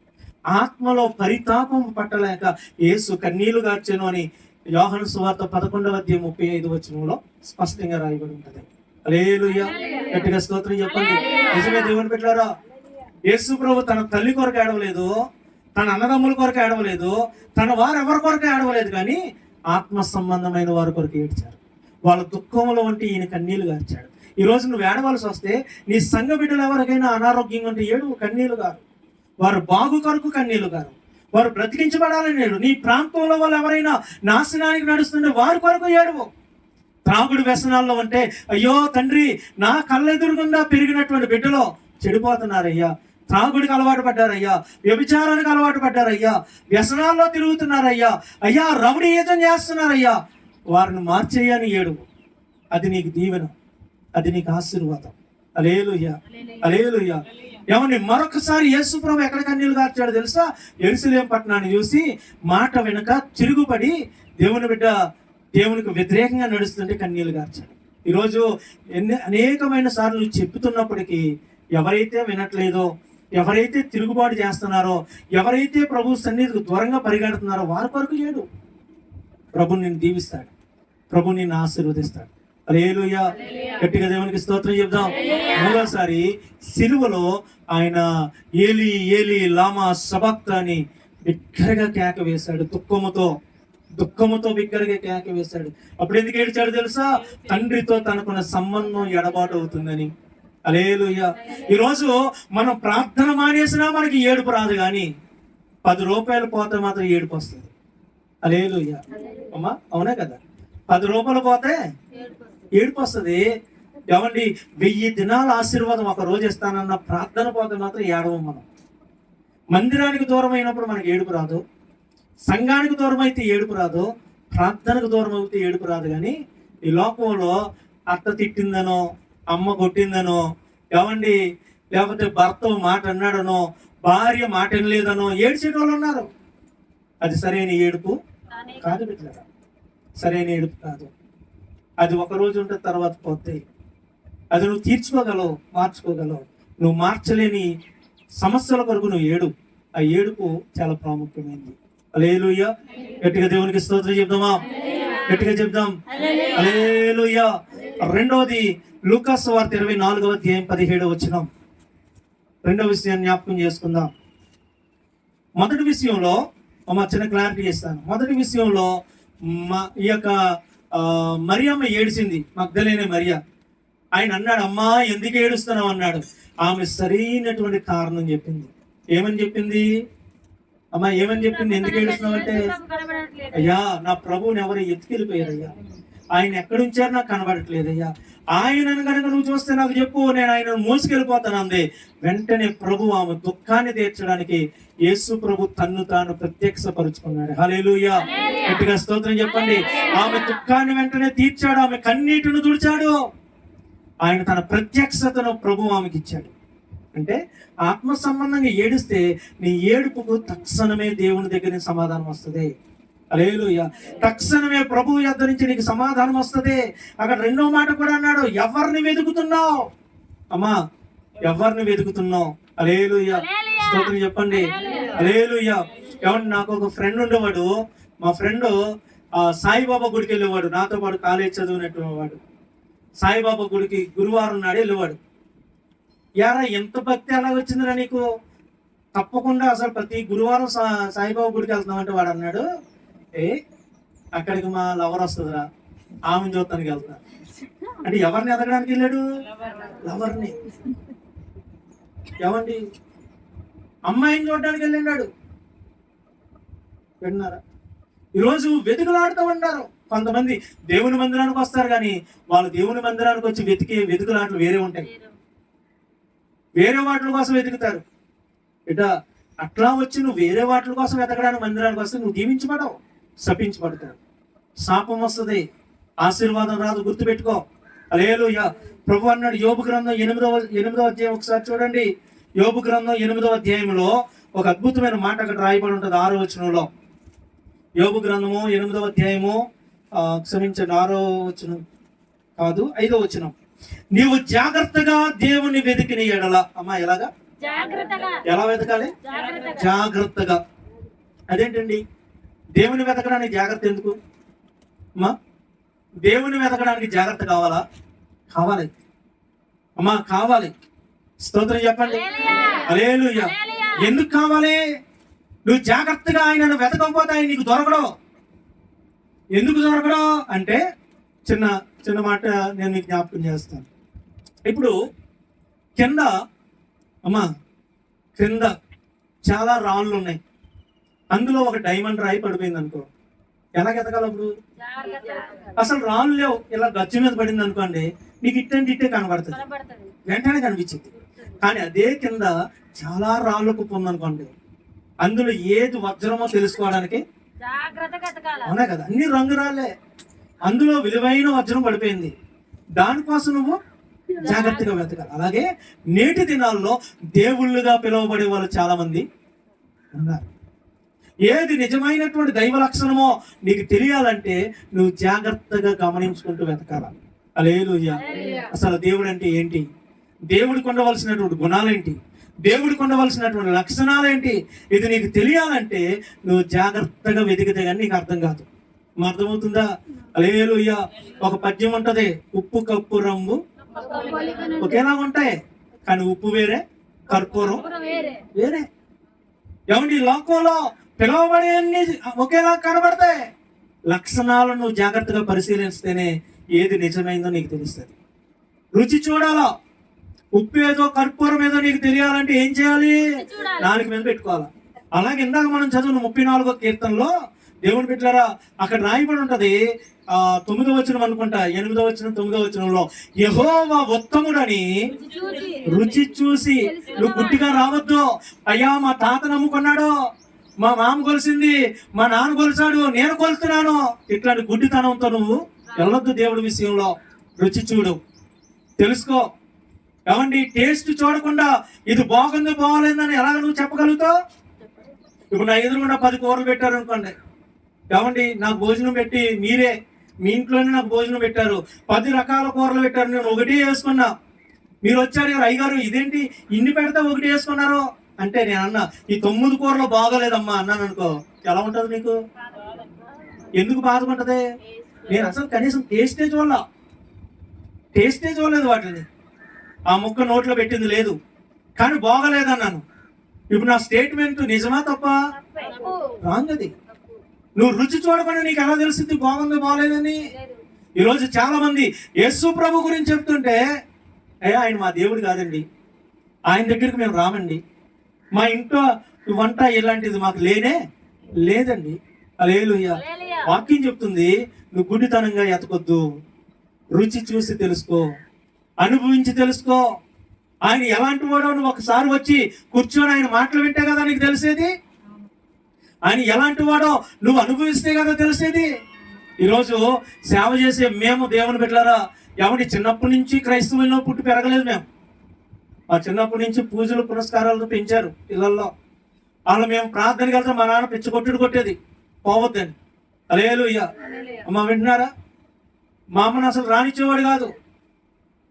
ఆత్మలో పరితాపం పట్టలేక యేసు కన్నీళ్లు గార్చెను అని యోహాను సువార్త 11:35 స్పష్టంగా రాయబడి ఉంటది. హల్లెలూయా. గట్టిగా స్తోత్రం చెప్పండి. నిజమే దేవుని బిడ్డలారా, యేసు ప్రభు తన తల్లి కొరకు ఏడవలేదు, తన అన్నదమ్ముల కొరకు ఏడవలేదు, తన వారు ఎవరి కొరకు ఏడవలేదు, కానీ ఆత్మ సంబంధమైన వారి కొరకు ఏడ్చారు. వాళ్ళ దుఃఖంలో వంటి ఈయన కన్నీళ్లు గార్చాడు. ఈరోజు నువ్వు ఏడవలసి వస్తే, నీ సంఘ బిడ్డలు ఎవరికైనా అనారోగ్యంగా ఉంటే ఏడు, కన్నీళ్లు గారు. వారు బాగు కొరకు కన్నీళ్లు గారు. వారు బ్రతికించబడాలని ఏడు. నీ ప్రాంతంలో వాళ్ళు ఎవరైనా నాశనానికి నడుస్తుంటే వారి కొరకు ఏడువు. త్రాగుడు వ్యసనాల్లో ఉంటే, అయ్యో తండ్రి, నా కళ్ళెదురుగుండా పెరిగినటువంటి బిడ్డలో చెడిపోతున్నారయ్యా, త్రాగుడికి అలవాటు పడ్డారయ్యా, వ్యభిచారానికి అలవాటు పడ్డారయ్యా, వ్యసనాల్లో తిరుగుతున్నారయ్యా, అయ్యా రౌడీయుతం చేస్తున్నారయ్యా, వారిని మార్చేయని ఏడువు. అది నీకు దీవెన, అది నీకు ఆశీర్వాదం. హల్లెలూయా. హల్లెలూయా. ఏమని మరొకసారి యేసు ప్రభు ఎక్కడ కన్నీళ్లు గార్చాడో తెలుసా? యెరూషలేము పట్టణాన్ని చూసి మాట వెనుక తిరుగుబడి దేవునికి వ్యతిరేకంగా నడుస్తుంటే కన్నీళ్లు గార్చాడు. ఈరోజు అనేకమైన సార్లు చెప్తున్నప్పటికీ ఎవరైతే వినట్లేదో, ఎవరైతే తిరుగుబాటు చేస్తున్నారో, ఎవరైతే ప్రభు సన్నిధికి దూరంగా పరిగెడుతున్నారో వారి కొరకు ఏడు. ప్రభు నిన్ను దీవిస్తాడు, ప్రభు నిన్ను ఆశీర్వదిస్తాడు. హల్లెలూయా. గట్టిగా దేవునికి స్తోత్రం చెప్దాం. మూడోసారి సిలువలో ఆయన ఏలి ఏలి లామా సబక్తాని బిగ్గరగా కేక వేశాడు. దుఃఖముతో బిగ్గరగా కేక వేశాడు. అప్పుడు ఎందుకు ఏడ్చాడు తెలుసా? తండ్రితో తనకున్న సంబంధం ఎడబాటు అవుతుందని. హల్లెలూయా. ఈరోజు మనం ప్రార్థన మానేసినా మనకి ఏడుపు రాదు, కానీ 10 రూపాయలు పోతే మాత్రం ఏడుపు వస్తుంది. హల్లెలూయా. అమ్మా, అవునా కదా? 10 రూపాయలు పోతే ఏడుపు వస్తుంది. ఏమండి, 1000 దినాల ఆశీర్వాదం ఒక రోజు ఇస్తానన్న ప్రార్థన పోతే మాత్రం ఏడవం. మనం మందిరానికి దూరం అయినప్పుడు మనకి ఏడుపు రాదు, సంఘానికి దూరం అయితే ఏడుపు రాదు, ప్రార్థనకు దూరం అయితే ఏడుపు రాదు. కానీ ఈ లోకంలో అత్త తిట్టిందనో, అమ్మ కొట్టిందనో, ఏమండి, లేకపోతే భర్త మాట అన్నాడనో, భార్య మాట వినలేదనో ఏడ్చే వాళ్ళు ఉన్నారు. అది సరైన ఏడుపు కాదు బిడ్డలారా, సరైన ఏడుపు కాదు. అది ఒక రోజు ఉంటే తర్వాత పోతాయి. అది నువ్వు తీర్చుకోగలవు, మార్చుకోగలవు. నువ్వు మార్చలేని సమస్యల కొరకు నువ్వు ఏడు. ఆ ఏడుపు చాలా ప్రాముఖ్యమైనది. హల్లెలూయా. గట్టిగా దేవునికి స్తోత్రం చెప్దామా? గట్టిగా చెప్దాం. హల్లెలూయా. రెండవది లూకా సువార్త 24:17 రెండవ విషయాన్ని జ్ఞాపకం చేసుకుందాం. మొదటి విషయంలో చిన్న క్లారిటీ ఇస్తాను. మొదటి విషయంలో ఈ యొక్క మరియమ్మ ఏడిసింది, మగ్దలేనే మరియ. ఆయన అన్నాడు, అమ్మా ఎందుకు ఏడుస్తున్నావు అన్నాడు. ఆమె సరైనటువంటి కారణం చెప్పింది. ఏమని చెప్పింది? అమ్మా ఏమని చెప్పింది? ఎందుకు ఏడుస్తున్నావు అంటే, అయ్యా నా ప్రభువుని ఎవరు ఎత్తుకెళ్ళిపోయారయ్యా, ఆయన ఎక్కడుంచారు నాకు కనబడట్లేదయ్యా, ఆయనను కనుక నువ్వు చూస్తే నాకు చెప్పు, నేను ఆయనను మోసుకెళ్ళిపోతాను అంది. వెంటనే ప్రభు ఆమె దుఃఖాన్ని తీర్చడానికి యేసు ప్రభు తన్ను తాను ప్రత్యక్షపరుచుకున్నాడు. హల్లెలూయా. గట్టిగా స్తోత్రం చెప్పండి. ఆమె దుఃఖాన్ని వెంటనే తీర్చాడు, ఆమె కన్నీటిని తుడిచాడు. ఆయన తన ప్రత్యక్షతను ప్రభు ఆమెకి ఇచ్చాడు. అంటే ఆత్మ సంబంధంగా ఏడిస్తే నీ ఏడుపుకు తక్షణమే దేవుని దగ్గర సమాధానం వస్తుంది. హల్లెలూయా. తక్షణమే ప్రభువు యొద్ద నుంచి నీకు సమాధానం వస్తుంది. అక్కడ రెండో మాట కూడా అన్నాడు, ఎవరిని వెతుకుతున్నావు అమ్మా, ఎవరిని వెతుకుతున్నావు? హల్లెలూయా. స్తోత్రం చెప్పండి. హల్లెలూయా. ఏమంటే నాకు ఒక ఫ్రెండ్ ఉండేవాడు. మా ఫ్రెండ్ సాయిబాబా గుడికి వెళ్ళేవాడు, నాతో పాటు కాలేజ్ చదివినట్టు వాడు. సాయిబాబా గుడికి గురువారం నాడు వెళ్ళేవాడు. యారా ఎంత భక్తి ఎలా వచ్చిందిరా నీకు? తప్పకుండా అసలు ప్రతి గురువారం సాయిబాబా గుడికి వెళ్తున్నామంటే వాడు అన్నాడు, అక్కడికి మా లవర్ వస్తుందిరా, ఆమెను చూడటానికి వెళ్తా. అంటే ఎవరిని ఎదగడానికి వెళ్ళాడు? లవర్ని. ఏమండి, అమ్మాయిని చూడడానికి వెళ్ళినాడు. విన్నారా? ఈరోజు వెతుకులాడుతూ ఉంటారు. కొంతమంది దేవుని మందిరానికి వస్తారు, కానీ వాళ్ళు దేవుని మందిరానికి వచ్చి వెతుకులాటలు వేరే ఉంటాయి. వేరే వాటి కోసం వెతుకుతారు. అట్లా వచ్చి నువ్వు వేరే వాటి కోసం వెతకడానికి మందిరానికి వస్తే నువ్వు దీవించబడవు, శపించబడతావు. శాపం వస్తుంది, ఆశీర్వాదం రాదు, గుర్తుపెట్టుకో. హల్లెలూయా. ప్రభు అన్నాడు యోబు గ్రంథం 8వ అధ్యాయం ఒకసారి చూడండి. యోబు గ్రంథం 8వ అధ్యాయంలో ఒక అద్భుతమైన మాట అక్కడ రాయబడి ఉంటుంది 6వ వచనంలో. యోబు గ్రంథము 8వ అధ్యాయము క్షమించండి 6వ వచనం కాదు 5వ వచనం. నీవు జాగ్రత్తగా దేవుని వెతికిన ఎడల. అమ్మా ఎలాగా? ఎలా వెతకాలి? జాగ్రత్తగా. అదేంటండి దేవుని వెతకడానికి జాగ్రత్త ఎందుకు అమ్మా? దేవుని వెతకడానికి జాగ్రత్త కావాలా? కావాలి అమ్మా, కావాలి. స్తోత్రం చెప్పండి. హల్లెలూయా. ఎందుకు కావాలి? నువ్వు జాగ్రత్తగా ఆయనను వెతకపోతే ఆయన నీకు దొరకడం. ఎందుకు దొరకడం అంటే చిన్న చిన్న మాట నేను మీకు జ్ఞాపకం చేస్తాను. ఇప్పుడు కింద అమ్మా కింద చాలా రాళ్ళు ఉన్నాయి, అందులో ఒక డైమండ్ రాయి పడిపోయింది అనుకో, ఎలా ఎతకాలి అప్పుడు? అసలు రాళ్ళు లేవు, ఇలా గచ్చు మీద పడింది అనుకోండి, నీకు ఇట్టే కనబడుతుంది, వెంటనే కనిపించింది. కానీ అదే కింద చాలా రాళ్ళు కుప్ప ఉందనుకోండి, అందులో ఏది వజ్రమో తెలుసుకోవడానికి అవునా కదా, అన్ని రంగు రాళ్ళే, అందులో విలువైన వజ్రం పడిపోయింది, దానికోసం నువ్వు జాగ్రత్తగా వెతకాలి. అలాగే నేటి దినాల్లో దేవుళ్ళుగా పిలువబడే వాళ్ళు చాలా మంది ఉన్నారు. ఏది నిజమైనటువంటి దైవ లక్షణమో నీకు తెలియాలంటే నువ్వు జాగ్రత్తగా గమనించుకుంటూ వెతకాల. హల్లెలూయా. అసలు దేవుడు అంటే ఏంటి, దేవుడికి ఉండవలసినటువంటి గుణాలేంటి, దేవుడికి ఉండవలసినటువంటి లక్షణాలేంటి, ఇది నీకు తెలియాలంటే నువ్వు జాగ్రత్తగా వెతికితే కానీ నీకు అర్థం కాదు. అర్థమవుతుందా? హల్లెలూయా. ఒక పద్యం ఉంటది, ఉప్పు కప్పు రంగు ఒకేలా ఉంటాయి కానీ ఉప్పు వేరే, కర్పూరం వేరే. ఏమండి లోకంలో పిలవబడే ఒకేలా కనబడతాయి, లక్షణాలను నువ్వు జాగ్రత్తగా పరిశీలిస్తేనే ఏది నిజమైందో నీకు తెలుస్తుంది. రుచి చూడాలా, ఉప్పు ఏదో కర్పూరం ఏదో నీకు తెలియాలంటే ఏం చేయాలి? నాలుగు మీద పెట్టుకోవాలా. అలాగే ఇందాక మనం చదువును 34వ కీర్తనలో దేవుని బిడ్డలారా అక్కడ రాయబడి ఉంటది 9వ వచనం అనుకుంటా, 8వ వచనం 9వ వచనంలో, యెహోవా ఉత్తముడని రుచి చూసి. నువ్వు గుడ్డిగా రావద్దు, అయ్యా మా తాత నమ్ముకున్నాడు, మా మామ కొలిసింది, మా నాన్న కొలిసాడు, నేను కొలుతున్నాను, ఇట్లాంటి గుడ్డితనంతో నువ్వు వెళ్ళొద్దు. దేవుడి విషయంలో రుచి చూడు, తెలుసుకో. ఏమండి టేస్ట్ చూడకుండా ఇది బాగుంది బాగోలేదని ఎలాగ నువ్వు చెప్పగలుగుతావు? ఇప్పుడు నా ఎదురుగుండా 10 కూరలు పెట్టారు అనుకోండి, ఏమండి నాకు భోజనం పెట్టి మీరే మీ ఇంట్లోనే నాకు భోజనం పెట్టారు, 10 రకాల కూరలు పెట్టారు, నేను ఒకటి వేసుకున్నా. మీరు వచ్చారు అయ్యగారు ఇదేంటి ఇన్ని పెడితే ఒకటి వేసుకున్నారు అంటే నేను అన్నా ఈ 9 కూరలు బాగోలేదమ్మా అన్నాను అనుకో, ఎలా ఉంటది నీకు? ఎందుకు బాధపంటది? నేను అసలు కనీసం టేస్టే చూడలేదు వాటిని, ఆ ముక్క నోట్లో పెట్టింది లేదు, కానీ బాగలేదన్నాను. ఇప్పుడు నా స్టేట్మెంట్ నిజమా తప్ప? రాంగ్. అది నువ్వు రుచి చూడకుండా నీకు ఎలా తెలుస్తుంది బాగుంది బాగలేదని? ఈరోజు చాలా మంది యేసు ప్రభు గురించి చెప్తుంటే ఆయన మా దేవుడు కాదండి, ఆయన దగ్గరికి మేము రామండి, మా ఇంట్లో వంట ఇలాంటిది మాకు లేదండి. హల్లెలూయా. వాక్యం చెప్తుంది నువ్వు గుడ్డితనంగా ఎతకొద్దు, రుచి చూసి తెలుసుకో, అనుభవించి తెలుసుకో. ఆయన ఎలాంటి వాడో నువ్వు ఒకసారి వచ్చి కూర్చొని ఆయన మాటలు వింటే కదా నీకు తెలిసేది. ఆయన ఎలాంటి వాడో నువ్వు అనుభవిస్తే కదా తెలిసేది. ఈరోజు సేవ చేసే మేము దేవుని బిడ్డలారా, ఎవరి చిన్నప్పటి నుంచి క్రైస్తవుల్లో పుట్టి పెరగలేదు మేము. మా చిన్నప్పటి నుంచి పూజలు పురస్కారాలతో పెంచారు పిల్లల్లో. వాళ్ళు మేము ప్రార్థనకి వెళ్తే మా నాన్న పిచ్చి కొట్టేది పోవద్దని. హల్లెలూయా. అమ్మ వింటున్నారా? మా అమ్మను అసలు రానిచ్చేవాడు కాదు.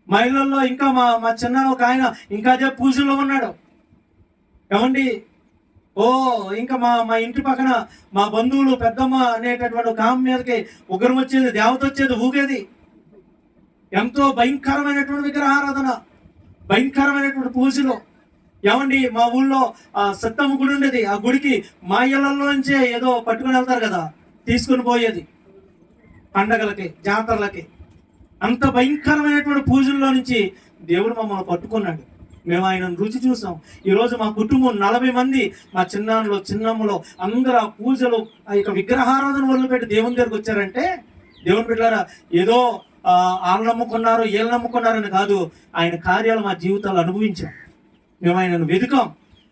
మా ఇళ్ళల్లో ఇంకా మా చిన్న ఒక ఆయన ఇంకా అదే పూజల్లో ఉన్నాడు. ఏమండి ఇంకా మా ఇంటి పక్కన మా బంధువులు పెద్దమ్మ అనేటటువంటి ఒక ఆమె మీదకి ఉగ్రం వచ్చేది, దేవత వచ్చేది, ఊగేది. ఎంతో భయంకరమైనటువంటి విగ్రహారాధన, భయంకరమైనటువంటి పూజలు. ఏమండి మా ఊళ్ళో సత్తమ్మ గుడి ఉండేది, ఆ గుడికి మా ఇళ్లలోంచే ఏదో పట్టుకుని వెళ్తారు కదా, తీసుకుని పోయేది పండగలకి జాతరలకి. అంత భయంకరమైనటువంటి పూజల్లో నుంచి దేవుడు మమ్మల్ని పట్టుకున్నాడు. మేము ఆయన రుచి చూసాం. ఈరోజు మా కుటుంబం 40 మంది, మా చిన్నాన్నలో చిన్నమ్మలో అందరూ ఆ పూజలు ఆ యొక్క విగ్రహారాధన వదిలిపెట్టి దేవుని దగ్గరికి వచ్చారంటే, దేవుని బిడ్డలారా ఏదో వాళ్ళు నమ్ముకున్నారు వీళ్ళు నమ్ముకున్నారని కాదు, ఆయన కార్యాలు మా జీవితాలు అనుభవించాం. మేము ఆయనను వెతుకాం,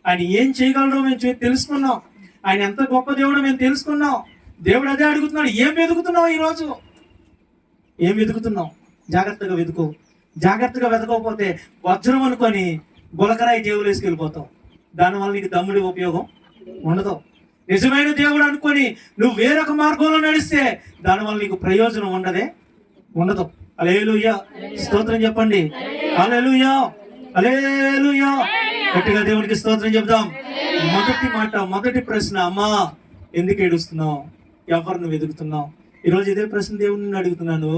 ఆయన ఏం చేయగలరో మేము తెలుసుకున్నాం, ఆయన ఎంత గొప్ప దేవుడో మేము తెలుసుకున్నాం. దేవుడు అదే అడుగుతున్నాడు, ఏం వెతుకుతున్నావు ఈరోజు? ఏం వెతుకుతున్నావు? జాగ్రత్తగా వెతుకో. జాగ్రత్తగా వెతకపోతే వజ్రం అనుకొని గులకరాయి జేబులు వేసుకెళ్ళిపోతావు. దానివల్ల నీకు దమ్ముడి ఉపయోగం ఉండదు. నిజమైన దేవుడు అనుకొని నువ్వు వేరొక మార్గంలో నడిస్తే దానివల్ల నీకు ప్రయోజనం ఉండదు. హల్లెలూయా, స్తోత్రం చెప్పండి. హల్లెలూయా, హల్లెలూయా. గట్టిగా దేవునికి స్తోత్రం చెప్దాం. మొదటి ప్రశ్న, అమ్మా ఎందుకు ఏడుస్తున్నావు? ఎవరిని వెతుకుతున్నావు? ఈరోజు ఇదే ప్రశ్న దేవుడిని అడుగుతున్నాను.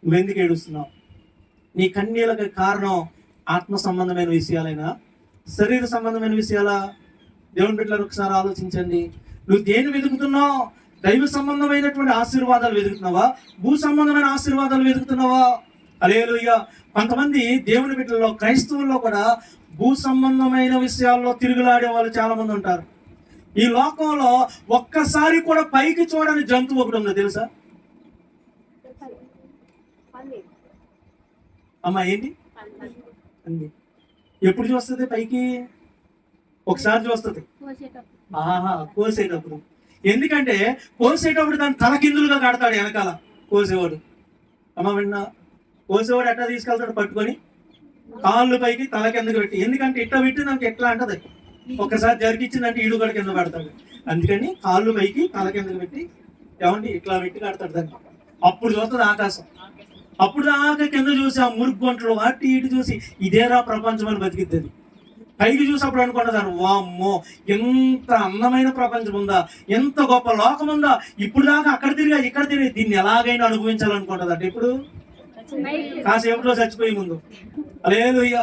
నువ్వెందుకు ఏడుస్తున్నావు? నీ కన్నీళ్ళకి కారణం ఆత్మ సంబంధమైన విషయాలైనా, శరీర సంబంధమైన విషయాలా? దేవుని బిడ్డలారా, ఒకసారి ఆలోచించండి. నువ్వు దేన్ని వెతుకుతున్నావు? దైవ సంబంధమైనటువంటి ఆశీర్వాదాలు వెతుకుతున్నావా? భూ సంబంధమైన ఆశీర్వాదాలు వెతుకుతున్నావా? హల్లెలూయా. కొంతమంది దేవుని బిడ్డల్లో, క్రైస్తవుల్లో కూడా భూ సంబంధమైన విషయాల్లో తిరుగులాడే వాళ్ళు చాలా మంది ఉంటారు. ఈ లోకంలో ఒక్కసారి కూడా పైకి చూడని జంతువు ఒకటి ఉందో తెలుసా? అమ్మా ఏంటి అండి? ఎప్పుడు చూస్తుంది పైకి? ఒకసారి చూస్తుంది. కోసేటప్పుడు. ఎందుకంటే కోసేటప్పుడు దాన్ని తలకిందులుగా కడతాడు వెనకాల కోసేవాడు. అమ్మ విన్నా? కోసేవాడు ఎట్లా తీసుకెళ్తాడు? పట్టుకొని కాళ్ళు పైకి తల కిందకి పెట్టి. ఎందుకంటే ఇట్లా పెట్టి నాకు ఎట్లా అంటది, ఒక్కసారి జరిగించిందంటే ఈడు కూడా కింద పెడతాడు. అందుకని కాళ్ళు పైకి తల కిందకి పెట్టి ఏమండి ఇట్లా పెట్టి కడతాడు దాన్ని. అప్పుడు చూస్తుంది ఆకాశం. అప్పుడు దాకా కింద చూసి ఆ మురుగు గొంటలు అటు ఇటు చూసి ఇదేరా ప్రపంచం అని బతికిద్ది. పైకి చూసినప్పుడు అనుకుంటాను, వామ్మో ఎంత అందమైన ప్రపంచం ఉందా, ఎంత గొప్ప లోకం ఉందా, ఇప్పుడు దాకా అక్కడ తిరిగా ఇక్కడ తిరిగి దీన్ని ఎలాగైనా అనుభవించాలనుకుంటుంది. అంటే ఇప్పుడు కాసేపులో చచ్చిపోయే ముందు. హల్లెలూయా.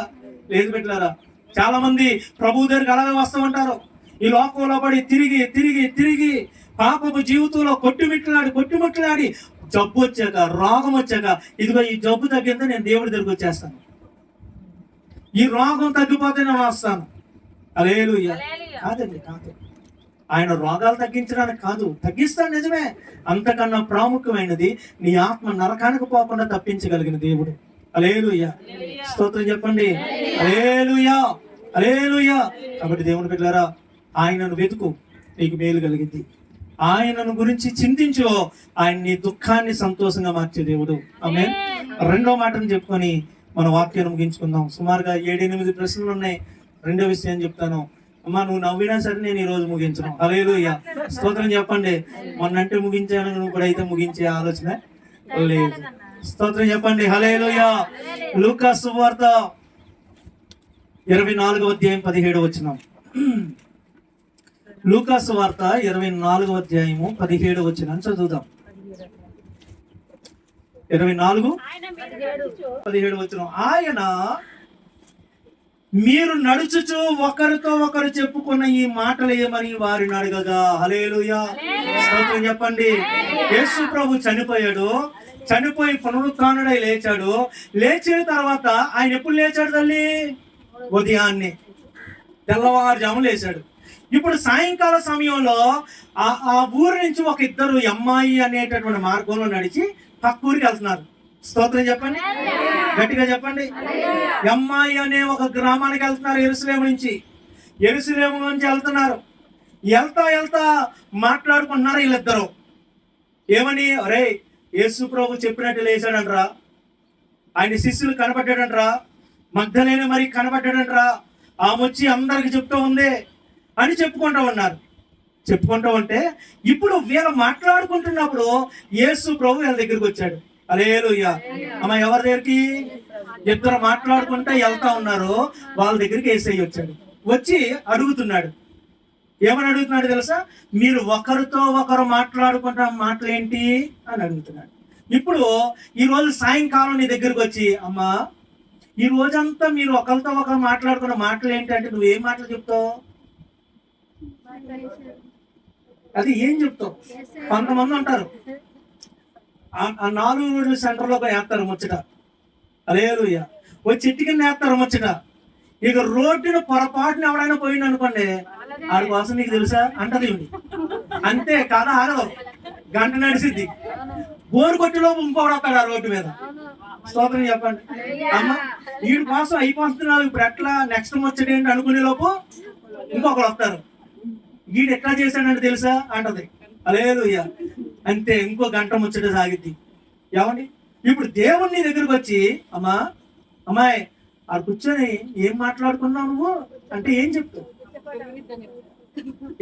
లేదు బిడ్డలారా, చాలా మంది ప్రభు దగ్గరికి అలాగే వస్తూ ఉంటారు. ఈ లోకంలో పడి తిరిగి తిరిగి తిరిగి పాపపు జీవితంలో కొట్టుమిట్లాడి జబ్బు వచ్చాక, రోగం వచ్చాక, ఇదిగో ఈ జబ్బు తగ్గిందో నేను దేవుడి దగ్గరికి వచ్చేస్తాను, ఈ రోగం తగ్గిపోతే నేను వస్తాను. హల్లెలూయా. కాదు, ఆయన రోగాలు తగ్గించడానికి కాదు, తగ్గిస్తాడు నిజమే. అంతకన్నా ప్రాముఖ్యమైనది నీ ఆత్మ నరకానికి పోకుండా తప్పించగలిగిన దేవుడు. హల్లెలూయా, స్తోత్రం చెప్పండి. హల్లెలూయా, హల్లెలూయా. కాబట్టి దేవుని బిడ్డలారా, ఆయనను వెతుకు, నీకు మేలు కలిగింది. ఆయనను గురించి చింతించు, ఆయన నీ దుఃఖాన్ని సంతోషంగా మార్చే దేవుడు. ఆమేన్. రెండో మాటను చెప్పుకొని మన వాక్యాన్ని ముగించుకుందాం. సుమారుగా 7-8 ప్రశ్నలు ఉన్నాయి. రెండో విషయం చెప్తాను. అమ్మా నువ్వు నవ్వినా సరే నేను ఈ రోజు ముగించను. హల్లెలూయా, స్తోత్రం చెప్పండి. మొన్నంటే ముగించాను, నువ్వు కూడా అయితే ముగించే ఆలోచన లేదు. స్తోత్రం చెప్పండి. హల్లెలూయా. లూకా సువార్త 24వ అధ్యాయం 17వ వచనం. లూకా సువార్త 24వ అధ్యాయము 17వ వచనం చదువుదాం. 24:17 వచనం. ఆయన మీరు నడుచుచు ఒకరితో ఒకరు చెప్పుకున్న ఈ మాటలు ఏమని వారిని అడగగా. హల్లెలూయా, స్తోత్రం చెప్పండి. యేసు ప్రభు చనిపోయి పునరుత్థానుడై లేచాడు. లేచిన తర్వాత ఆయన ఎప్పుడు లేచాడు తల్లి? ఉదయాన్నే, తెల్లవారుజాము లేచాడు. ఇప్పుడు సాయంకాల సమయంలో ఆ ఊరి నుంచి ఒక ఇద్దరు అమ్మాయి అనేటటువంటి మార్గంలో నడిచి పక్క ఊరికి వెళ్తున్నారు. స్తోత్రం చెప్పండి, గట్టిగా చెప్పండి. అమ్మాయి అనే ఒక గ్రామానికి వెళ్తున్నారు. యెరూషలేము నుంచి వెళ్తున్నారు. వెళ్తా మాట్లాడుకుంటున్నారు వీళ్ళిద్దరు. ఏమని? అరే యేసు ప్రభు చెప్పినట్టు లేచాడంట్రా, ఆయన శిష్యులు కనబడ్డాడంట్రా, మగ్దలేని మరి కనబడ్డాడంట్రా, ఆమె వచ్చి అందరికి చెప్తూ ఉంది అని చెప్పుకుంటూ ఉన్నారు. చెప్పుకుంటూ ఉంటే ఇప్పుడు వీళ్ళు మాట్లాడుకుంటున్నప్పుడు యేసు ప్రభు వీళ్ళ దగ్గరికి వచ్చాడు. హల్లెలూయా. అమ్మ ఎవరి దగ్గరికి? ఇద్దరు మాట్లాడుకుంటూ వెళ్తా ఉన్నారు. వాళ్ళ దగ్గరికి యేసయ్య వచ్చాడు. వచ్చి అడుగుతున్నాడు. ఏమని అడుగుతున్నాడు తెలుసా? మీరు ఒకరితో ఒకరు మాట్లాడుకుంటున్న మాటలు ఏంటి అని అడుగుతున్నాడు. ఇప్పుడు ఈరోజు సాయంకాలం నీ దగ్గరికి వచ్చి, అమ్మా ఈ రోజంతా మీరు ఒకరితో ఒకరు మాట్లాడుకున్న మాటలు ఏంటి అంటే నువ్వేం మాటలు చెప్తావు? అది ఏం చెప్తావు? కొంతమంది ఉంటారు ఆ 4 రోజుల సెంటర్లో వేస్తారు ముచ్చట. హల్లెలూయా. వచ్చి చెట్టు కింద వేస్తారు ముచ్చట. ఇక రోడ్డున పొరపాటున ఎవడైనా పోయింది అనుకోండి, ఆడి కోసం నీకు తెలుసా అంటది. అంతే కదా, ఆగదు, గంట నడిసిద్ది. బోరు కొట్టిలోపు ఇంకోటి వస్తాడు ఆ రోడ్డు మీద. స్తోత్రం చెప్పండి. అమ్మ వీడి కోసం అయిపోతున్నావు, ఇప్పుడు ఎట్లా నెక్స్ట్ ముచ్చట ఏంటి అనుకునే లోపు ఇంకొకరు వస్తారు. వీడు ఎట్లా చేశాడంటే తెలుసా అంటది. హల్లెలూయా. అంతే, ఇంకో గంట ముచ్చట సాగిద్ది. ఏమండి ఇప్పుడు దేవుడు నీ దగ్గరకు వచ్చి, అమ్మా అమ్మాయి ఆ కూర్చొని ఏం మాట్లాడుకున్నావు నువ్వు అంటే ఏం చెప్తావు?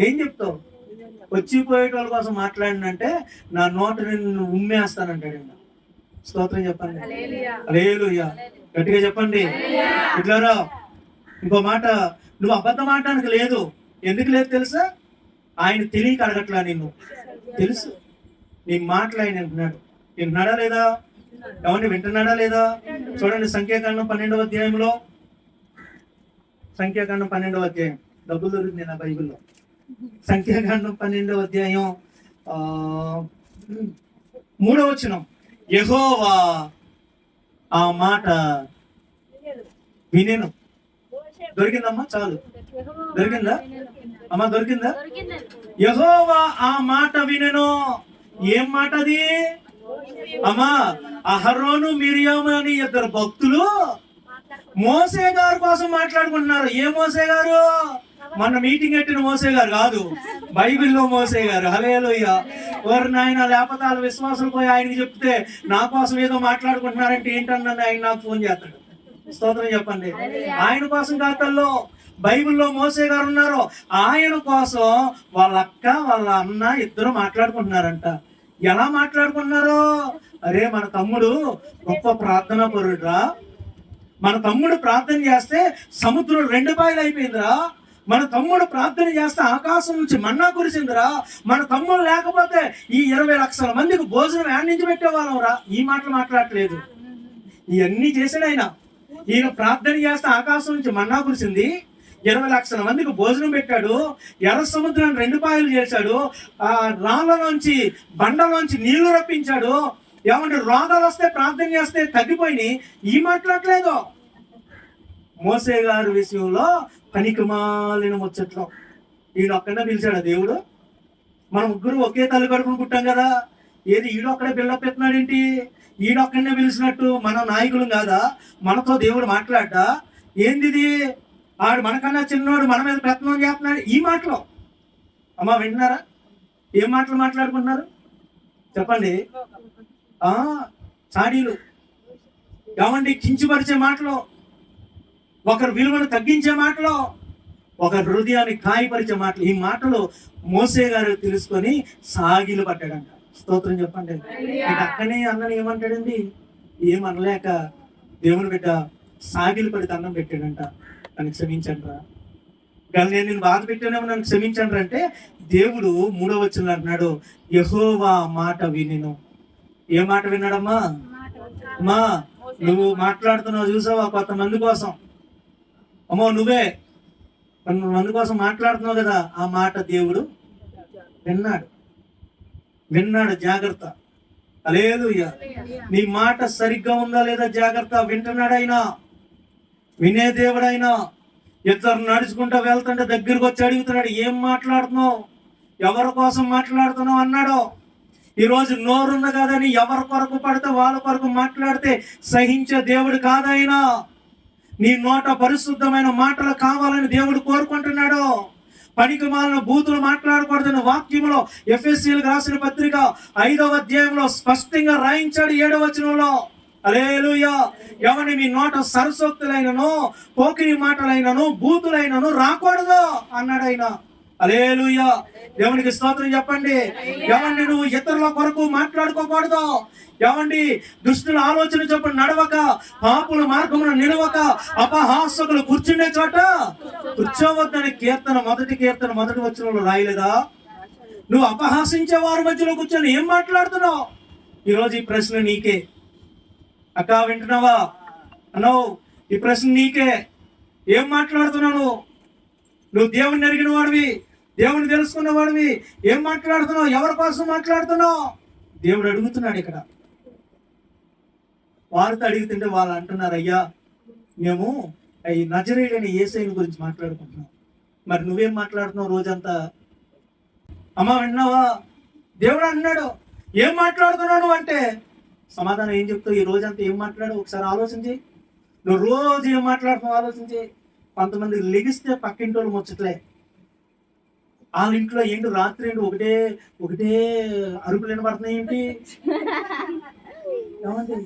ఏం చెప్తావు? వచ్చిపోయేటోళ్ళ కోసం మాట్లాడినంటే నా నోట నిన్ను ఉమ్మేస్తానంటాడు. స్తోత్రం చెప్పండి. హల్లెలూయా. గట్టిగా చెప్పండి. ఇట్లారా ఇంకో మాట, నువ్వు అబద్ధం ఆడడానికి లేదు. ఎందుకు లేదు తెలుసా? ఆయన తెలియక అడగట్లా, నిన్ను తెలుసు. నీ మాటలు ఆయన వింటున్నాడా లేదా? ఎవరిని వింటున్నాడా లేదా? చూడండి సంఖ్యాకాండం 12వ అధ్యాయంలో, సంఖ్యాకాండం 12వ అధ్యాయం, డబ్బులు దొరికింది నా బైబిల్లో. సంఖ్యాకాండం 12వ అధ్యాయం 3వ వచనం, యెహోవా ఆ మాట వినెను. దొరికిందమ్మా? చాలు. దొరికిందా అమ్మా? దొరికిందా? యెహోవా ఆ మాట వినెను. ఏం మాట అది అమ్మా? అహరోను మిరియాము అని ఇద్దరు భక్తులు మోసే గారి కోసం మాట్లాడుకుంటున్నారు. ఏ మోసే గారు? మన మీటింగ్ పెట్టిన మోసే గారు కాదు, బైబిల్లో మోసే గారు. హల్లెలూయా. ఎవరు నాయన, లేకపోతే వాళ్ళ విశ్వాసం పోయి ఆయనకి చెప్తే నా కోసం ఏదో మాట్లాడుకుంటున్నారంటే ఏంటన్నా ఆయన నాకు ఫోన్ చేస్తాడు. స్తోత్రం చెప్పండి. ఆయన కోసం ఖాతాల్లో బైబిల్లో మోసే గారు ఉన్నారు. ఆయన కోసం వాళ్ళ అక్క వాళ్ళ అన్న ఇద్దరు మాట్లాడుకుంటున్నారంట. ఎలా మాట్లాడుకుంటున్నారు? అరే మన తమ్ముడు గొప్ప ప్రార్థనా పరుడురా, మన తమ్ముడు ప్రార్థన చేస్తే సముద్రం 2 పాయలు అయిపోయిందిరా, మన తమ్ముడు ప్రార్థన చేస్తే ఆకాశం నుంచి మన్నా కురిసిందిరా, మన తమ్ముడు లేకపోతే ఈ 20 లక్షల మందికి భోజనం యాడ్ నుంచి పెట్టేవాళ్ళం రా. ఈ మాటలు మాట్లాడట్లేదు. ఇవన్నీ చేశాడు ఆయన. ఈయన ప్రార్థన చేస్తే ఆకాశం నుంచి మన్నా కురిసింది, 20 లక్షల మందికి భోజనం పెట్టాడు, ఎర్ర సముద్రాన్ని 2 పాయలు చేశాడు, ఆ రాళ్ళలోంచి బండలోంచి నీళ్లు రప్పించాడు. ఏమంటే రోగాలు వస్తే ప్రార్థన చేస్తే తగ్గిపోయినాయి. ఈ మాట్లాడలేదు. మోసే గారి విషయంలో పనికిమాలిన ముచ్చట్లు. ఈయన ఒక్కడే పిలిచాడు దేవుడు. మన ముగ్గురు ఒకే తల్లి కడుపును పుట్టాం కదా, ఏది ఈడొక్కడే బిల్డప్ ఎత్తున్నాడేంటి? ఈడొక్కడనే పిలిచినట్టు మనం నాయకులు కాదా? మనతో దేవుడు మాట్లాడ్డా? ఏంది ఆడు మనకన్నా చిన్నోడు మన మీద ప్రయత్నం చేస్తున్నాడు. ఈ మాటలు అమ్మా వింటున్నారా? ఏం మాటలు మాట్లాడుకుంటున్నారు చెప్పండి? చాడీలు, ఏమండి కించపరిచే మాటలు, ఒకరి విలువను తగ్గించే మాటలు, ఒకరి హృదయాన్ని కాయపరిచే మాటలు. ఈ మాటలు మోసే గారు తెలుసుకొని సాగిలు పట్టాడంట. స్తోత్రం చెప్పండి. అక్కనే అన్నని ఏమంటాడండి? ఏమనలేక దేవుని బిడ్డ సాగిలు పడి దండం పెట్టాడంట. నన్ను క్షమించండి రా, కానీ నేను బాధ పెట్టానేమో, నన్ను క్షమించండి అంటే దేవుడు 3వ వచనంలో అంటున్నాడు, యెహోవా మాట వినెను. ఏ మాట విన్నాడమ్మా? అమ్మా నువ్వు మాట్లాడుతున్నావు చూసావా కొంతమంది కోసం? అమ్మో నువ్వే కొంతమంది కోసం మాట్లాడుతున్నావు కదా, ఆ మాట దేవుడు విన్నాడు. జాగ్రత్త. హల్లెలూయా. నీ మాట సరిగ్గా ఉందా లేదా జాగ్రత్త. వింటున్నాడు ఆయన, వినే దేవుడైనా. ఇద్దరు నడుచుకుంటూ వెళ్తుంటే దగ్గరికి వచ్చి అడుగుతున్నాడు, ఏం మాట్లాడుతున్నావు, ఎవరి కోసం మాట్లాడుతున్నావు అన్నాడు. ఈరోజు నోరున్న కాదని ఎవరి కొరకు పడితే వాళ్ళ కొరకు మాట్లాడితే సహించే దేవుడు కాదైనా. నీ నోట పరిశుద్ధమైన మాటలు కావాలని దేవుడు కోరుకుంటున్నాడు. పనికి మాలిన బూతులు మాట్లాడకూడదని వాక్యంలో ఎఫెసీయులకు రాసిన పత్రిక 5వ అధ్యాయంలో స్పష్టంగా రాయించాడు 7వ వచనంలో. హల్లెలూయా. ఎవని మీ నోట సరసోక్తులైనను పోకిరి మాటలైనను బూతులైనను రాకూడదు అన్నాడు ఆయన. హల్లెలూయా. దేవునికి స్తోత్రం చెప్పండి. ఎవండి నువ్వు ఇతరుల కొరకు మాట్లాడుకోకూడదు. ఎవండి దుష్టుల ఆలోచన చొప్పున నడవక, పాపుల మార్గమున నిలవక, అపహాసకులు కూర్చునే చోట కూర్చోవద్దని మొదటి కీర్తన 1వ వచనంలో రాయలేదా? నువ్వు అపహాసించే వారి మధ్యలో కూర్చొని ఏం మాట్లాడుతున్నావు? ఈరోజు ఈ ప్రశ్న నీకే. అక్క వింటున్నావా? అన్నావు, ఈ ప్రశ్న నీకే. ఏం మాట్లాడుతున్నావు? నువ్వు దేవుణ్ణి ఎరిగిన వాడివి, దేవుణ్ణి తెలుసుకున్న వాడివి. ఏం మాట్లాడుతున్నావు? ఎవరి కోసం మాట్లాడుతున్నావు? దేవుడు అడుగుతున్నాడు ఇక్కడ. వారితో అడుగుతుంటే వాళ్ళు అంటున్నారు, అయ్యా మేము ఈ నజరేయుడైన యేసయ్య గురించి మాట్లాడుకుంటున్నాం. మరి నువ్వేం మాట్లాడుతున్నావు రోజంతా? అమ్మ విన్నావా? దేవుడు అంటున్నాడు, ఏం మాట్లాడుతున్నావు నువ్వు అంటే సమాధానం ఏం చెప్తావు? ఈ రోజంతా ఏం మాట్లాడు ఒకసారి ఆలోచించి. నువ్వు రోజు ఏం మాట్లాడుతున్నావు ఆలోచించి. కొంతమంది లెగిస్తే పక్కింటోళ్ళు ముచ్చట్లే. వాళ్ళ ఇంట్లో ఏంటి రాత్రి ఏంటి ఒకటే అరుపులు వినబడుతున్నాయి ఏంటి? ఏమండి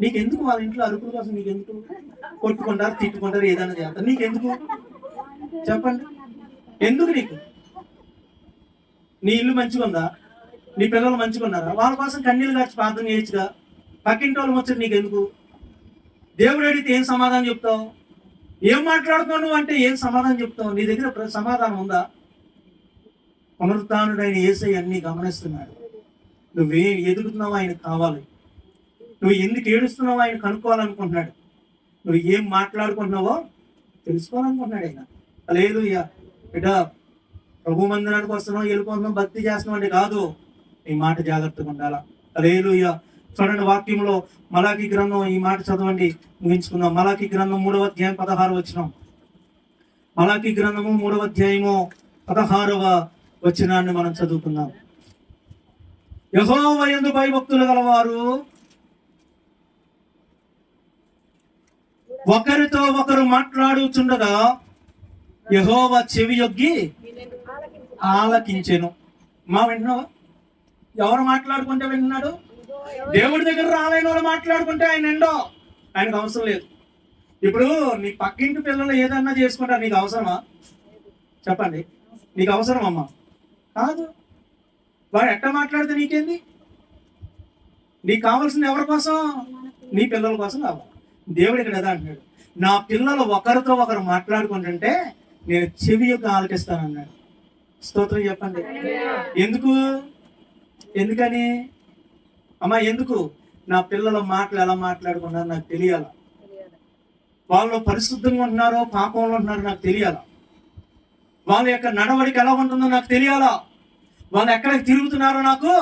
నీకెందుకు వాళ్ళ ఇంట్లో అరుపుల కోసం నీకెందుకు? కొట్టుకుంటారు, తిట్టుకుంటారు, ఏదైనా చేస్తారు, నీకెందుకు చెప్పండి? ఎందుకు నీకు? నీ ఇల్లు మంచిగా ఉందా? నీ పిల్లలు మంచిగా ఉన్నారా? వాళ్ళ కోసం కన్నీళ్ళు గార్చి ప్రార్థన చేయొచ్చుగా. పక్కింటి వాళ్ళు వచ్చి నీకెందుకు? దేవుడు అడిగితే ఏం సమాధానం చెప్తావు? ఏం మాట్లాడుతావు నువ్వు అంటే ఏం సమాధానం చెప్తావు? నీ దగ్గర సమాధానం ఉందా? పునరుత్థానుడైన యేసయ్య అన్ని గమనిస్తున్నాడు. నువ్వేం ఎదుగుతున్నావో ఆయన కావాలి. నువ్వు ఎందుకు ఏడుస్తున్నావో ఆయన కనుక్కోవాలనుకుంటున్నాడు. నువ్వు ఏం మాట్లాడుకుంటున్నావో తెలుసుకోవాలనుకుంటున్నాడు ఆయన. హల్లెలూయా. బిడ్డ, ప్రభు మందిరానికి వస్తున్నావు, వెళ్ళిపోతున్నావు, భక్తి చేస్తున్నావు అంటే కాదు. ఈ మాట జాగ్రత్తగా ఉండాలా. హల్లెలూయా. చూడండి వాక్యంలో మలాకి గ్రంథం, ఈ మాట చదవండి, ముగించుకుందాం. మలాకి గ్రంథం 3వ అధ్యాయం 16వ వచనం. మలాకి గ్రంథము 3వ అధ్యాయము 16వ వచనాన్ని మనం చదువుకుందాం. యెహోవా యందు భయభక్తులు గలవారు ఒకరితో ఒకరు మాట్లాడుచుండగా యెహోవా చెవి యొగ్గి ఆలకించెను. వింటున్నావా? ఎవరు మాట్లాడుకుంటే వింటున్నాడు? దేవుడి దగ్గర రాలేని వాళ్ళు మాట్లాడుకుంటే ఆయన ఎండో, ఆయనకు అవసరం లేదు. ఇప్పుడు నీ పక్కింటి పిల్లలు ఏదన్నా చేసుకుంటారు, నీకు అవసరమా? చెప్పండి, నీకు అవసరమమ్మా? కాదు. వాడు ఎట్లా మాట్లాడితే నీకేంది? నీకు కావాల్సింది ఎవరి కోసం? నీ పిల్లల కోసం కావాలి. దేవుడు ఇక్కడ ఏదో అంటున్నాడు, నా పిల్లలు ఒకరితో ఒకరు మాట్లాడుకుంటుంటే నేను చెవి యొక్క ఆలకిస్తానన్నాడు. స్తోత్రం చెప్పండి. ఎందుకని అమ్మా? ఎందుకు? నా పిల్లల మాటలు ఎలా మాట్లాడుకున్నారో నాకు తెలియాల. వాళ్ళు పరిశుద్ధంగా ఉంటున్నారో పాపంలో ఉంటున్నారో నాకు తెలియాల. వాళ్ళ యొక్క నడవడిక ఎలా ఉంటుందో నాకు తెలియాలా. వాళ్ళు ఎక్కడికి తిరుగుతున్నారో నాకు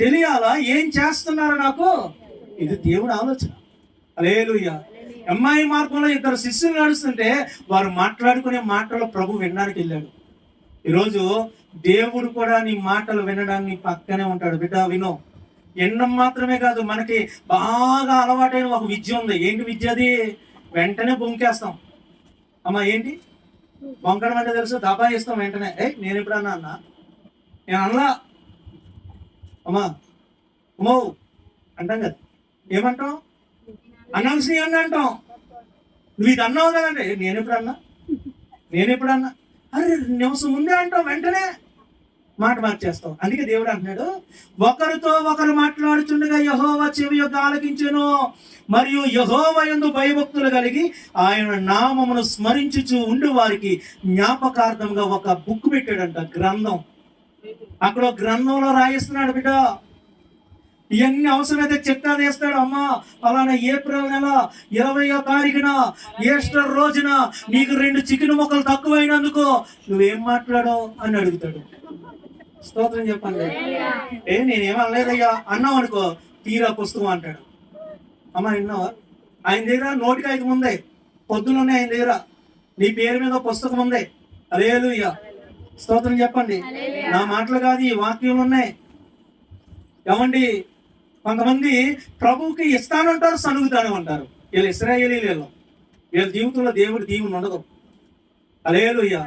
తెలియాలా. ఏం చేస్తున్నారో నాకు. ఇది దేవుడి ఆలోచన. హల్లెలూయా. అమ్మాయి మార్గంలో ఇద్దరు శిష్యులు నడుస్తుంటే వారు మాట్లాడుకునే మాటలు ప్రభు వినడానికి వెళ్ళాడు. ఈరోజు దేవుడు కూడా నీ మాటలు వినడానికి పక్కనే ఉంటాడు. బిడ్డ వినో. వినడం మాత్రమే కాదు, మనకి బాగా అలవాటైన ఒక విద్య ఉంది. ఏంటి విద్య అది? వెంటనే బొంకేస్తాం. అమ్మా ఏంటి బొంకడం అంటే తెలుసు? దబాయిస్తాం వెంటనే. నేను ఎప్పుడన్నా అన్నా? నేను అనలా. అమ్మా అమ్మో అంటాం కదా. ఏమంటాం? అనాల్సి అని అంటాం. నువ్వు ఇది అన్నావు కదండి. నేను ఎప్పుడన్నా అరే నిమిషం ముందే అంటావు, వెంటనే మాట మార్చేస్తాం. అందుకే దేవుడు అంటున్నాడు, ఒకరితో ఒకరు మాట్లాడుచుండగా యెహోవా చెవి యొక్క ఆలకించెను, మరియు యెహోవా యందు భయభక్తులు కలిగి ఆయన నామమును స్మరించుచు ఉండి వారికి జ్ఞాపకార్థంగా ఒక బుక్ పెట్టాడంట, గ్రంథం. అక్కడ గ్రంథంలో రాయిస్తున్నాడు. బిడ్డ, ఇవన్నీ అవసరమైతే చెప్తా చేస్తాడు. అమ్మా అలానే ఏప్రిల్ నెల 20వ తారీఖున ఈస్టర్ రోజున నీకు 2 చికెన్ ముక్కలు తక్కువైనందుకు నువ్వేం మాట్లాడావు అని అడుగుతాడు. స్తోత్రం చెప్పండి. నేనేమనలేదయ్యా అన్నావు అనుకో, తీరా పుస్తకం అంటాడు. అమ్మా విన్నావా? ఆయన దగ్గర నోటికి 5 ఉంది, పొద్దులున్నాయి ఆయన దగ్గర. నీ పేరు మీద పుస్తకం ఉంది. హల్లెలూయా. స్తోత్రం చెప్పండి. నా మాటలు కాదు, ఈ వాక్యాలు ఉన్నాయి. ఏమండి, కొంతమంది ప్రభువుకి ఇస్తానంటారు, సనుగుతానే ఉంటారు. వీళ్ళు ఇశ్రాయేలీలు. వీళ్ళ జీవితంలో దేవుడి దీవెన ఉండదు. హల్లెలూయా.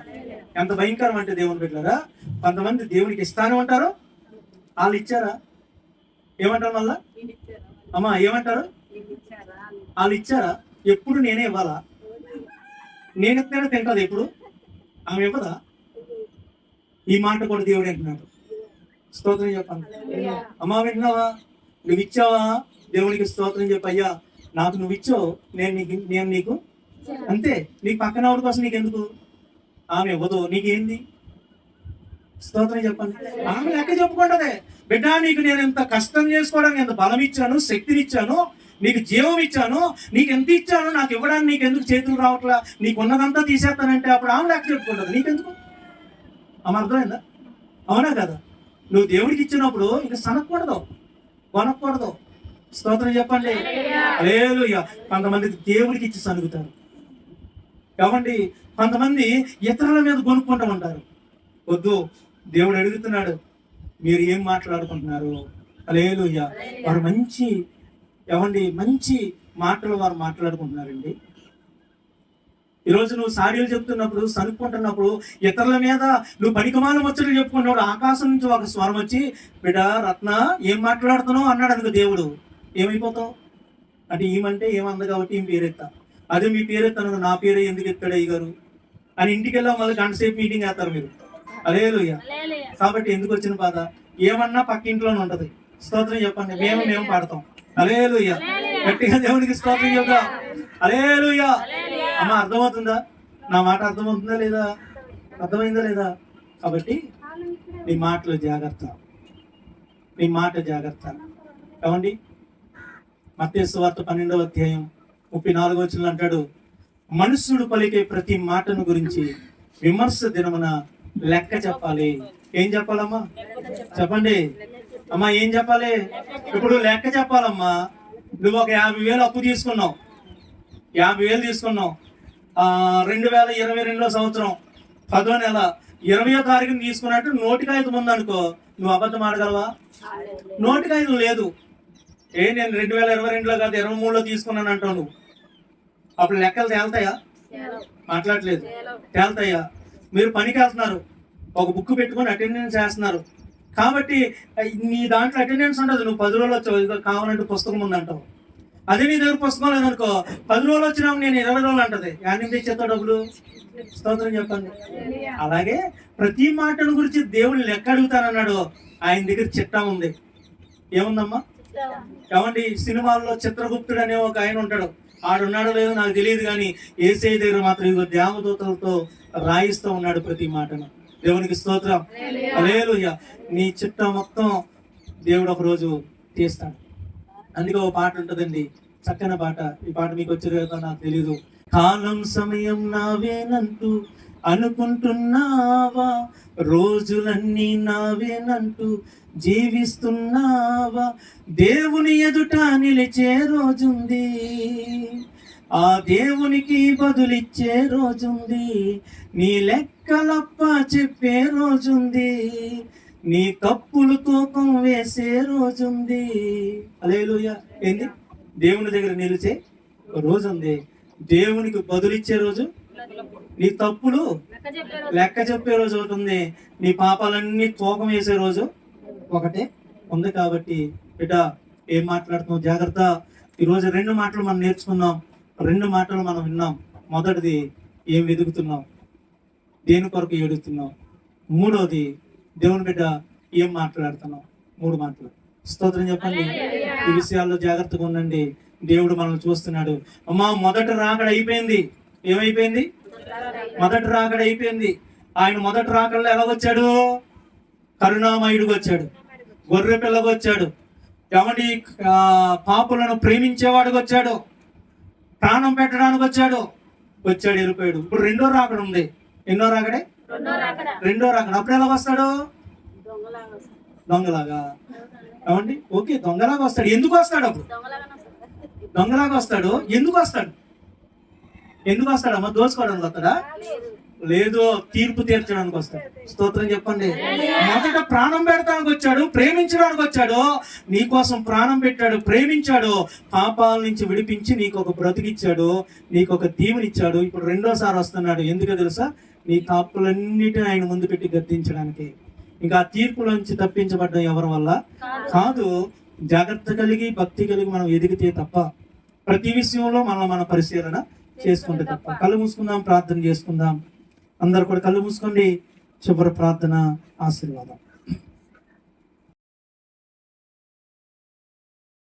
ఎంత భయంకరం అంటే దేవుని బిడ్డలారా, కొంతమంది దేవుడికి ఇస్తానే ఉంటారు. వాళ్ళు ఇచ్చారా? ఏమంటారు మళ్ళా? అమ్మా ఏమంటారు? వాళ్ళు ఇచ్చారా? ఎప్పుడు నేనే ఇవ్వాలా? నేను ఇస్తేనే తింటది. ఎప్పుడు ఆమె ఇవ్వదా? ఈ మాట కూడా దేవుడు అంటున్నాడు. స్తోత్రం చెప్పండి. అమ్మా విన్నావా? నువ్వు ఇచ్చావా? దేవునికి స్తోత్రం చెప్పయ్యా, నాకు నువ్వు ఇచ్చావు, నేను నీకు అంతే. నీకు పక్కన వాడి కోసం నీకెందుకు? ఆమె ఇవ్వదు, నీకేంది? స్తోత్రం చెప్పండి. ఆమె లెక్క చెప్పుకుంటదే, బిడ్డ నీకు నేను ఎంత కష్టం చేసుకోవడానికి ఎంత బలం ఇచ్చాను, శక్తిని ఇచ్చాను, నీకు జీవం ఇచ్చాను, నీకు ఎంత ఇచ్చాను, నాకు ఇవ్వడానికి నీకు ఎందుకు చేతులు రావట్లా, నీకు ఉన్నదంతా తీసేస్తానంటే అప్పుడు ఆమె లెక్క చెప్పుకుంటుంది. నీకెందుకు? ఆమె అర్థమైందా? అవునా కదా? నువ్వు దేవుడికి ఇచ్చినప్పుడు ఇంకా సనకూడదు, కొనకూడదు. స్తోత్రం చెప్పండి. హల్లెలూయా. కొంతమంది దేవుడికి ఇచ్చి సనుగుతారు. ఏమండి, కొంతమంది ఇతరుల మీద కొనుక్కుంటూ ఉంటారు. వద్దు, దేవుడు అడుగుతున్నాడు, మీరు ఏం మాట్లాడుకుంటున్నారు? హల్లెలూయా. వారు మంచి మాటలు వారు మాట్లాడుకుంటున్నారండి. ఈరోజు నువ్వు సాడీలు చెప్తున్నప్పుడు, సనుక్కుంటున్నప్పుడు, ఇతరుల మీద నువ్వు పనికిమాల ముచ్చట్లు చెప్పుకున్నప్పుడు ఆకాశం నుంచి ఒక స్వరం వచ్చి, బిడ్డ రత్న ఏం మాట్లాడుతున్నావు అన్నాడు అనుకో దేవుడు. ఏమైపోతావు అంటే ఈమంటే ఏమంది కాబట్టి ఈమె పేరు ఎత్తా, అదే మీ పేరు ఎత్తాను నా పేరు ఎందుకు ఎత్తాడు అయ్యగారు అని ఇంటికి వెళ్ళాం, మళ్ళీ గంట సేపు మీటింగ్ వేస్తారు మీరు. హల్లెలూయా. కాబట్టి ఎందుకు వచ్చిన బాధ? ఏమన్నా పక్కింట్లోనే ఉంటది. స్తోత్రం చెప్పండి. మేము పాడతాం. హల్లెలూయా. గట్టిగా దేవునికి స్తోత్రం చెప్దాం. హల్లెలూయా. అమ్మ అర్థమవుతుందా? నా మాట అర్థమవుతుందా లేదా? అర్థమైందా లేదా? కాబట్టి నీ మాటలు జాగ్రత్త, నీ మాట జాగ్రత్త. ఏమండి, మత్తయి సువార్త 12వ అధ్యాయం 34వ వచనంలో అంటాడు, మనుష్యుడు పలికే ప్రతి మాటను గురించి విమర్శ దినమున లెక్క చెప్పాలి. ఏం చెప్పాలమ్మా? చెప్పండి అమ్మా, ఏం చెప్పాలి? ఇప్పుడు లెక్క చెప్పాలమ్మా. నువ్వు ఒక 50,000 అప్పు తీసుకున్నావు, 50,000 తీసుకున్నావు. 2022 సంవత్సరం 10వ నెల 20వ తారీఖుని తీసుకున్నట్టు నోటికాయితం ఉందనుకో, నువ్వు అబద్ధం ఆడగలవా? నోటికాయితం లేదు. నేను 2022లో కాదు 23లో తీసుకున్నాను అంటావు నువ్వు. అప్పుడు లెక్కలు తేల్తాయా? మాట్లాడలేదు. తేల్తాయా? మీరు పనికి వెళ్తున్నారు, ఒక బుక్ పెట్టుకొని అటెండెన్స్ చేస్తున్నారు కాబట్టి నీ దాంట్లో అటెండెన్స్ ఉండదు. నువ్వు 10 రోజులు వచ్చావు, కావాలంటే పుస్తకం ఉందంటావు. అదే నీ దగ్గర పుస్తకం లేదనుకో, 10 రోజులు వచ్చినా నేను 20 రోజులు అంటది. యాడ్ తెచ్చేస్తా డబ్బులు. స్తోత్రం చెప్పండి. అలాగే ప్రతి మాటను గురించి దేవుడు లెక్క అడుగుతానన్నాడు. ఆయన దగ్గర చిట్టా ఉంది. ఏముందమ్మా? ఏమండి, సినిమాల్లో చిత్రగుప్తుడు అనే ఒక ఆయన ఉంటాడు. ఆడున్నాడో లేదో నాకు తెలియదు, కానీ యేసయ్య దగ్గర మాత్రం ఇదిగో దేవదూతలతో రాయిస్తూ ఉన్నాడు ప్రతి మాటను. దేవునికి స్తోత్రం. హల్లెలూయా. నీ చిట్టా మొత్తం దేవుడు ఒక రోజు తీస్తాడు. అందుకే ఒక పాట ఉంటుందండి, చక్కని పాట. ఈ పాట మీకు వచ్చేదో నాకు తెలీదు. కాలం సమయం నావేనంటూ అనుకుంటున్నావా, రోజులన్నీ నావేనంటూ జీవిస్తున్నావా, దేవుని ఎదుట నిలిచే రోజుంది, ఆ దేవునికి బదులిచ్చే రోజుంది, నీ లెక్కలప్ప చెప్పే రోజుంది, నీ తప్పులు తూకం వేసే రోజుంది. హల్లెలూయా. ఏంది? దేవుని దగ్గర నిలిచే రోజుంది, దేవునికి బదులిచ్చే రోజు, నీ తప్పులు లెక్క చెప్పే రోజు ఒకటి ఉంది, నీ పాపాలన్నీ తూకం వేసే రోజు ఒకటే ఉంది. కాబట్టి బిడ్డ ఏం మాట్లాడుతున్నావు జాగ్రత్త. ఈరోజు 2 మాటలు మనం నేర్చుకున్నాం, 2 మాటలు మనం విన్నాం. మొదటిది, ఏం వెతుకుతున్నావు, దేని కొరకు ఏడుతున్నావు. మూడోది, దేవుని బిడ్డ ఏం మాట్లాడుతున్నావు. 3 మాటలు. స్తోత్రం చెప్పండి. ఈ విషయాల్లో జాగ్రత్తగా ఉండండి. దేవుడు మనల్ని చూస్తున్నాడు. అమ్మా, మొదటి రాకడ అయిపోయింది. ఏమైపోయింది? మొదటి రాకడ అయిపోయింది. ఆయన మొదటి రాకడలో ఎలా వచ్చాడు? కరుణామయుడికి వచ్చాడు, గొర్రె పిల్లకి వచ్చాడు, ఏమండి పాపులను ప్రేమించేవాడికి వచ్చాడు, ప్రాణం పెట్టడానికి వచ్చాడు, వెళ్ళిపోయాడు. ఇప్పుడు 2వ రాకడ ఉంది. ఎన్నో రాకడే? 2వ రాకడ. అప్పుడు ఎలా వస్తాడు? దొంగలాగా. ఏమండి? ఓకే, దొంగలాగా వస్తాడు. ఎందుకు వస్తాడు? అప్పుడు దొంగలాగా వస్తాడు. ఎందుకు వస్తాడు? అమ్మా, దోచుకోవడానికి వస్తాడా? లేదు, తీర్పు తీర్చడానికి వస్తాడు. స్తోత్రం చెప్పండి. మొదట ప్రాణం పెడతానికి వచ్చాడు, ప్రేమించడానికి వచ్చాడు. నీకోసం ప్రాణం పెట్టాడు, ప్రేమించాడు, పాపాల నుంచి విడిపించి నీకు ఒక బ్రతికిచ్చాడు, నీకు ఒక దీవెనిచ్చాడు. ఇప్పుడు 2వసారి వస్తున్నాడు. ఎందుకో తెలుసా? నీ తప్పులన్నిటిని ఆయన ముందు పెట్టి గద్దించడానికి. ఇంకా తీర్పులోంచి తప్పించబడ్డం ఎవరి వల్ల కాదు, జాగ్రత్త కలిగి భక్తి కలిగి మనం ఎదిగితే తప్ప, ప్రతి విషయంలో మన పరిశీలన చేసుకుంటే తప్ప. కళ్ళు మూసుకుందాం, ప్రార్థన చేసుకుందాం. అందరు కూడా కళ్ళు మూసుకోండి. శుభ్ర ప్రార్థన, ఆశీర్వాదం.